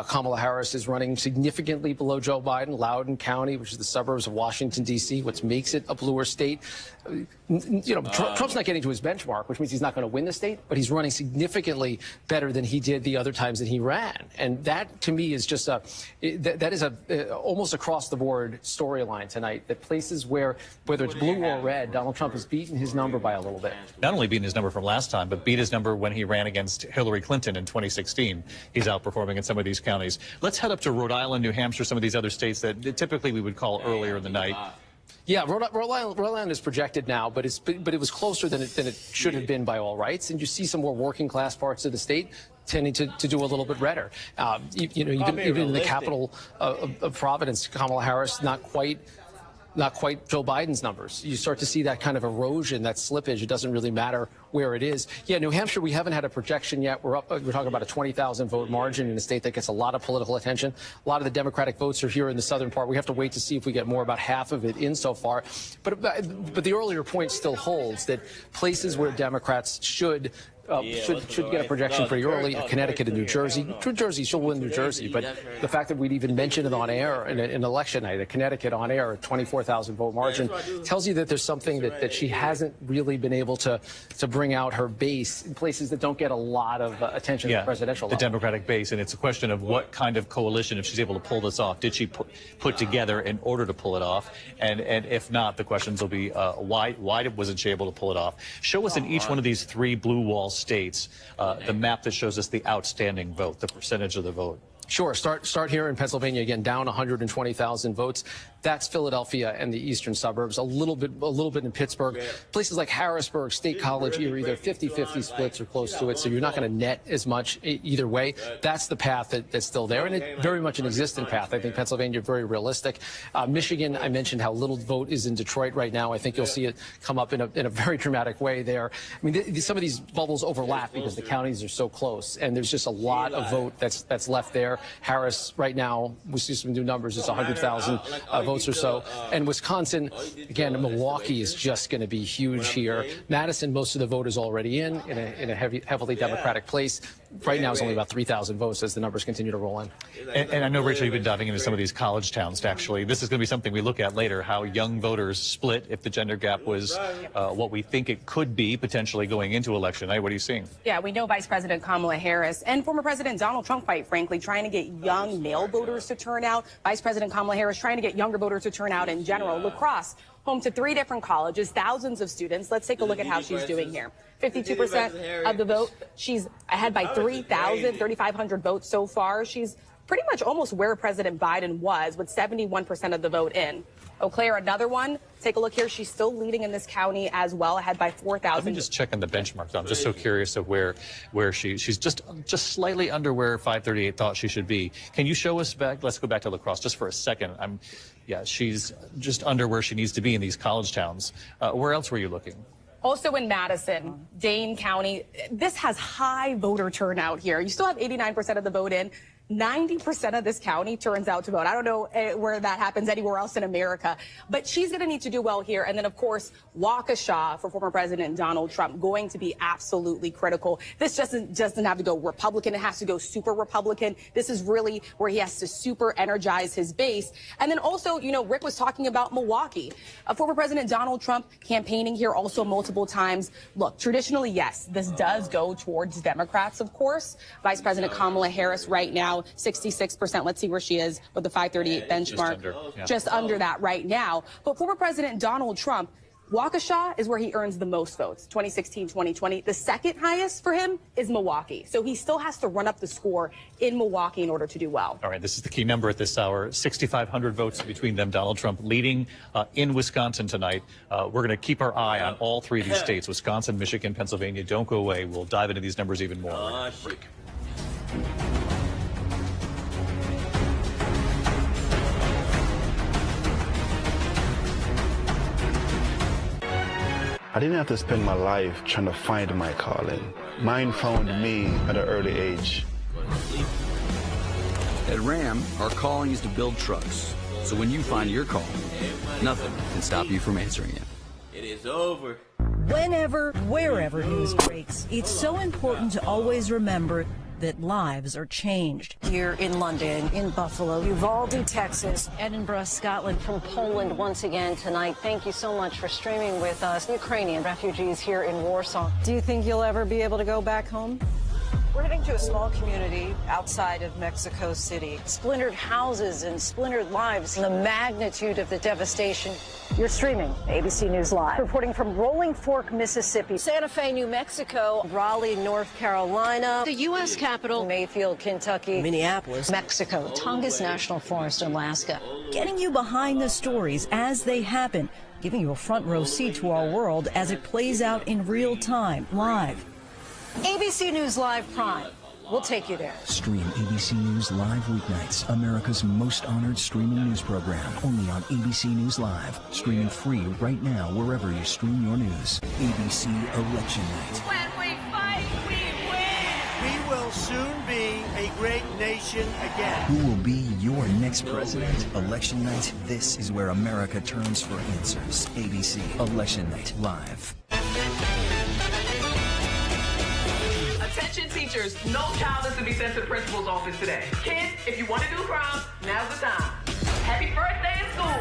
Kamala Harris is running significantly below Joe Biden, Loudoun County, which is the suburbs of Washington D.C., which makes it a bluer state. Trump's not getting to his benchmark, which means he's not going to win the state, but he's running significantly better than he did the other times that he ran. And that, to me, is just almost across the board storyline tonight, that places where, whether it's blue or red, Donald Trump has beaten his number by a little bit. Not only beaten his number from last time, but beat his number when he ran against Hillary Clinton in 2016. He's outperforming in some of these counties. Let's head up to Rhode Island, New Hampshire, some of these other states that typically we would call earlier in the night. Yeah, Rhode Island is projected now, but it was closer than it should have been by all rights. And you see some more working class parts of the state tending to do a little bit redder. Even in the capital of Providence, Kamala Harris not quite Joe Biden's numbers. You start to see that kind of erosion, that slippage. It doesn't really matter where it is. Yeah, New Hampshire, we haven't had a projection yet. We're talking about a 20,000 vote margin in a state that gets a lot of political attention. A lot of the Democratic votes are here in the southern part. We have to wait to see if we get more, about half of it in so far. But the earlier point still holds, that places where Democrats should get a projection pretty early. Connecticut and New Jersey. New Jersey, she'll win New Jersey, but the fact that we'd even mention it on air in election night, a Connecticut on air, a 24,000 vote margin, tells you that there's something that she hasn't really been able to bring out her base in places that don't get a lot of attention at the presidential level. The Democratic base, and it's a question of what kind of coalition, if she's able to pull this off, did she put together in order to pull it off? And if not, the questions will be why wasn't she able to pull it off? Show us in each one of these three blue wall states the map that shows us the outstanding vote, the percentage of the vote. Sure. Start here in Pennsylvania, again, down 120,000 votes. That's Philadelphia and the eastern suburbs. A little bit in Pittsburgh. Places like Harrisburg, State College, Erie, they're 50-50 splits or close to it, so you're not going to net as much either way. That's the path that's still there, and it's very much an existing path. I think Pennsylvania, very realistic. Michigan, I mentioned how little vote is in Detroit right now. I think you'll see it come up in a very dramatic way there. I mean, some of these bubbles overlap because the counties are so close, and there's just a lot of vote that's left there. Harris, right now, we see some new numbers, it's 100,000 votes or so. And Wisconsin, again, Milwaukee is just going to be huge here. Madison, most of the vote is already in a heavily Democratic place. right now is only about 3,000 votes as the numbers continue to roll in. And I know, Rachel, you've been diving into some of these college towns, actually. This is going to be something we look at later, how young voters split if the gender gap was what we think it could be potentially going into election night. What are you seeing? Yeah, we know Vice President Kamala Harris and former President Donald Trump, quite frankly, trying to get young male voters to turn out. Vice President Kamala Harris trying to get younger voters to turn out in general. La Crosse, home to 3 different colleges, thousands of students. Let's take a look at how she's doing here. 52% of the vote. She's ahead by 3,500 votes so far. She's pretty much almost where President Biden was, with 71% of the vote in. Eau Claire, another one. Take a look here. She's still leading in this county as well, ahead by 4,000. Let me just check on the benchmarks. I'm just so curious of where she's just slightly under where 538 thought she should be. Can you show us back? Let's go back to La Crosse just for a second. Yeah, she's just under where she needs to be in these college towns. Where else were you looking? Also in Madison, Dane County, this has high voter turnout here. You still have 89% of the vote in. 90% of this county turns out to vote. I don't know where that happens anywhere else in America, but she's going to need to do well here. And then, of course, Waukesha for former President Donald Trump, going to be absolutely critical. This doesn't have to go Republican. It has to go super Republican. This is really where he has to super energize his base. And then also, you know, Rick was talking about Milwaukee. Former President Donald Trump campaigning here also multiple times. Look, traditionally, yes, this does go towards Democrats, of course. Vice President Kamala Harris right now, 66%. Let's see where she is with the 538 benchmark. Just under that right now. But former President Donald Trump, Waukesha is where he earns the most votes, 2016, 2020. The second highest for him is Milwaukee. So he still has to run up the score in Milwaukee in order to do well. All right, this is the key number at this hour, 6,500 votes between them. Donald Trump leading in Wisconsin tonight. We're going to keep our eye on all 3 of these states, Wisconsin, Michigan, Pennsylvania. Don't go away. We'll dive into these numbers even more. I didn't have to spend my life trying to find my calling. Mine found me at an early age. At Ram, our calling is to build trucks. So when you find your calling, nothing can stop you from answering it. It is over. Whenever, wherever news breaks, it's so important to always remember that lives are changed. Here in London, in Buffalo, Uvalde, Texas, Edinburgh, Scotland, from Poland once again tonight. Thank you so much for streaming with us. Ukrainian refugees here in Warsaw. Do you think you'll ever be able to go back home? We're heading to a small community outside of Mexico City. Splintered houses and splintered lives. The magnitude of the devastation. You're streaming ABC News Live. Reporting from Rolling Fork, Mississippi, Santa Fe, New Mexico, Raleigh, North Carolina, the U.S. Capitol, Mayfield, Kentucky, Minneapolis, Mexico, Tongass National Forest, Alaska. Getting you behind the stories as they happen, giving you a front row seat to our world as it plays out in real time, live. ABC News Live Prime. We'll take you there. Stream ABC News Live weeknights, America's most honored streaming news program, only on ABC News Live. Streaming free right now wherever you stream your news. ABC Election Night. When we fight, we win! We will soon be a great nation again. Who will be your next president? Election Night, this is where America turns for answers. ABC Election Night Live. Attention teachers, no child is to be sent to the principal's office today. Kids, if you want to do crime, now's the time. Happy birthday in school.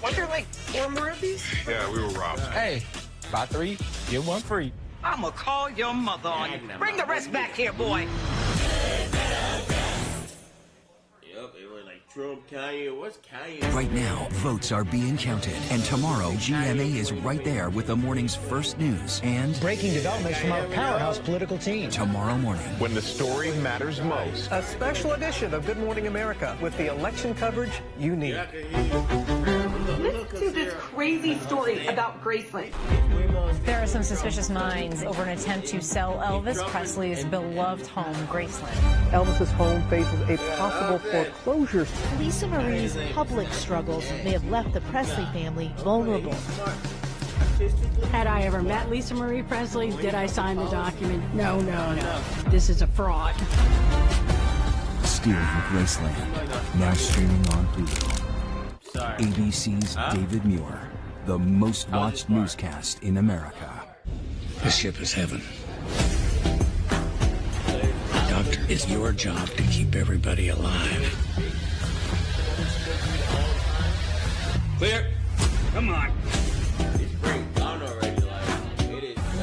Weren't there like 4 more of these? Yeah, we were robbed. Hey, buy 3, get 1 free. I'ma call your mother on you. Bring the rest back here, boy. Yep, it was like Trump, Kanye. What's Kanye? Right now, votes are being counted, and tomorrow, GMA is right there with the morning's first news and breaking developments from our powerhouse political team. Tomorrow morning, when the story matters most, a special edition of Good Morning America with the election coverage you need. Listen to this crazy story about Graceland. There are some suspicious minds over an attempt to sell Elvis Presley's beloved home, Graceland. Elvis's home faces a possible foreclosure. Lisa Marie's public struggles may have left the Presley family vulnerable. Had I ever met Lisa Marie Presley, did I sign the document? No. This is a fraud. Stealing Graceland, now streaming on Hulu. ABC's David Muir. the most watched newscast in America. This ship is heaven. Doctor, it's your job to keep everybody alive. Clear. Come on.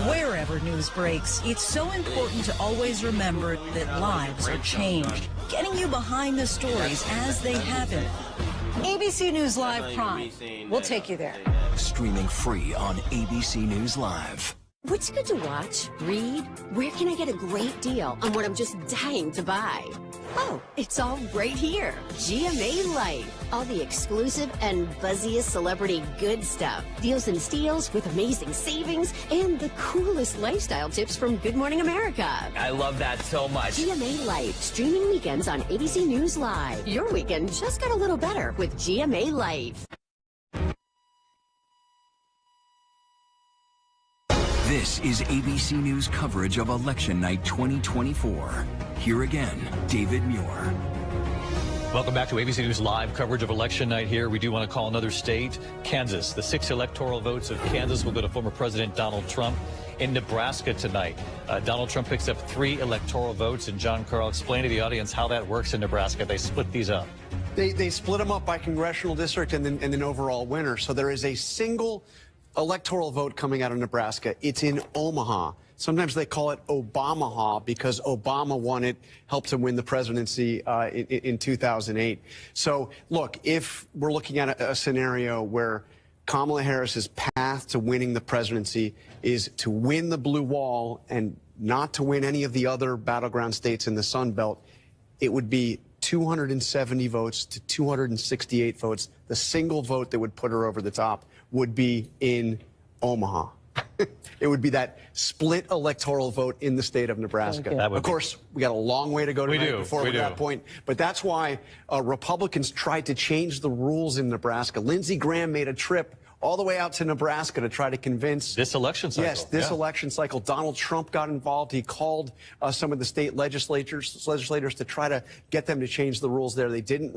Wherever news breaks, it's so important to always remember that lives are changed. Getting you behind the stories as they happen. ABC News Live Prime. We'll take you there. Streaming free on ABC News Live. What's good to watch? Read? Where can I get a great deal on what I'm just dying to buy? Oh, it's all right here. GMA Life. All the exclusive and buzziest celebrity good stuff. Deals and steals with amazing savings and the coolest lifestyle tips from Good Morning America. I love that so much. GMA Life. Streaming weekends on ABC News Live. Your weekend just got a little better with GMA Life. This is ABC News coverage of Election Night 2024. Here again, David Muir. Welcome back to ABC News Live coverage of Election Night here. We do want to call another state, Kansas. The 6 electoral votes of Kansas will go to former President Donald Trump. In Nebraska tonight, Donald Trump picks up 3 electoral votes. And John Carl, explain to the audience how that works in Nebraska. They split these up. They split them up by congressional district and then overall winner. So there is a single electoral vote coming out of Nebraska. It's in Omaha. Sometimes they call it Obamaha because Obama won it, helped him win the presidency in 2008. So, look, if we're looking at a scenario where Kamala Harris's path to winning the presidency is to win the blue wall and not to win any of the other battleground states in the Sun Belt, it would be 270 votes to 268 votes. The single vote that would put her over the top would be in Omaha. It would be that split electoral vote in the state of Nebraska. Of course, we got a long way to go tonight before we're at that point. But that's why Republicans tried to change the rules in Nebraska. Lindsey Graham made a trip all the way out to Nebraska to try to convince this election cycle. Yes, this election cycle. Donald Trump got involved. He called some of the state legislators to try to get them to change the rules there. They didn't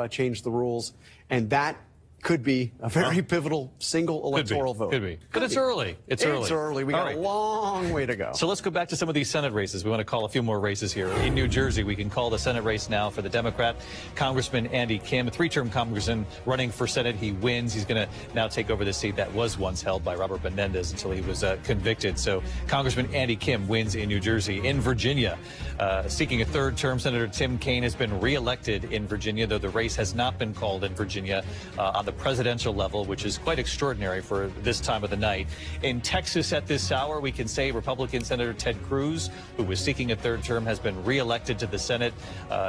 change the rules, and that could be a very pivotal single electoral vote. Could be. But it's early. It's early. It's early. We got a long way to go. So let's go back to some of these Senate races. We want to call a few more races here. In New Jersey, we can call the Senate race now for the Democrat. Congressman Andy Kim, a 3-term congressman running for Senate. He wins. He's going to now take over the seat that was once held by Robert Menendez until he was convicted. So Congressman Andy Kim wins in New Jersey. In Virginia, seeking a 3rd term, Senator Tim Kaine has been reelected in Virginia, though the race has not been called in Virginia on the presidential level, which is quite extraordinary for this time of the night. In Texas at this hour, we can say Republican Senator Ted Cruz, who was seeking a 3rd term, has been reelected to the Senate.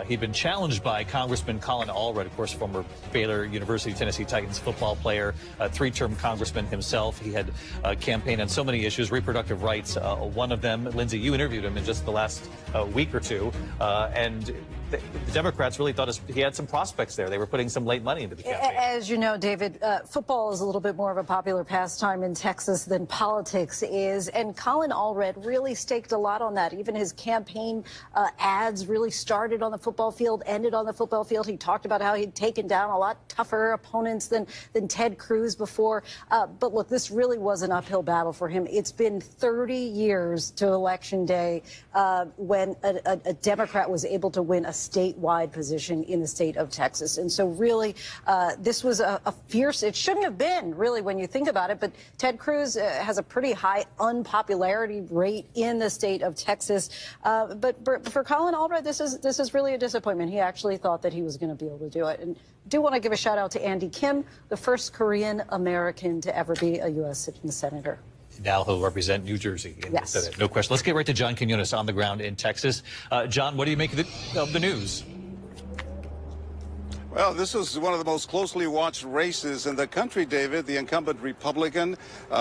He'd been challenged by Congressman Colin Allred, of course, former Baylor University Tennessee Titans football player, a 3-term congressman himself. He had campaigned on so many issues, reproductive rights, one of them. Lindsay, you interviewed him in just the last week or two, and the Democrats really thought he had some prospects there. They were putting some late money into the campaign. As you know, David, football is a little bit more of a popular pastime in Texas than politics is, and Colin Allred really staked a lot on that. Even his campaign ads really started on the football field, ended on the football field. He talked about how he'd taken down a lot tougher opponents than Ted Cruz before. But look, this really was an uphill battle for him. It's been 30 years to Election Day when a Democrat was able to win a statewide position in the state of Texas. And so really, this was a fierce, it shouldn't have been really when you think about it, but Ted Cruz has a pretty high unpopularity rate in the state of Texas. But for Colin Allred, this is really a disappointment. He actually thought that he was going to be able to do it. And I do want to give a shout out to Andy Kim, the first Korean American to ever be a U.S. senator. Now he'll represent New Jersey in the Senate. No question. Let's get right to John Quinones on the ground in Texas. John, what do you make of the news? Well, this is one of the most closely watched races in the country, David. The incumbent Republican,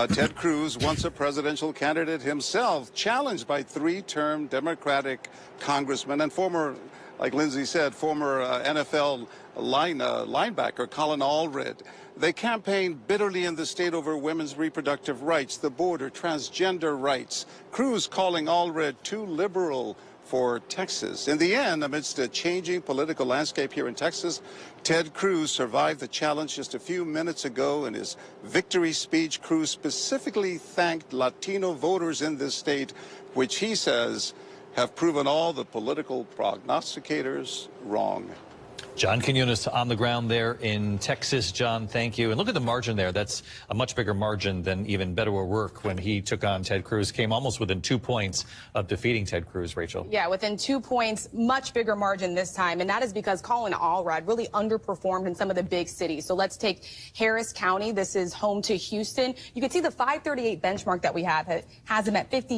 Ted Cruz, once a presidential candidate himself, challenged by 3-term Democratic congressman and former, like Lindsay said, former NFL linebacker Colin Allred. They campaigned bitterly in the state over women's reproductive rights, the border, transgender rights. Cruz calling Allred too liberal for Texas. In the end, amidst a changing political landscape here in Texas, Ted Cruz survived the challenge just a few minutes ago. In his victory speech, Cruz specifically thanked Latino voters in this state, which he says have proven all the political prognosticators wrong. John Quinones on the ground there in Texas. John, thank you. And look at the margin there. That's a much bigger margin than even Beto O'Rourke when he took on Ted Cruz. Came almost within 2 points of defeating Ted Cruz, Rachel. Yeah, within 2 points, much bigger margin this time. And that is because Colin Allred really underperformed in some of the big cities. So let's take Harris County. This is home to Houston. You can see the 538 benchmark that we have has him at 50.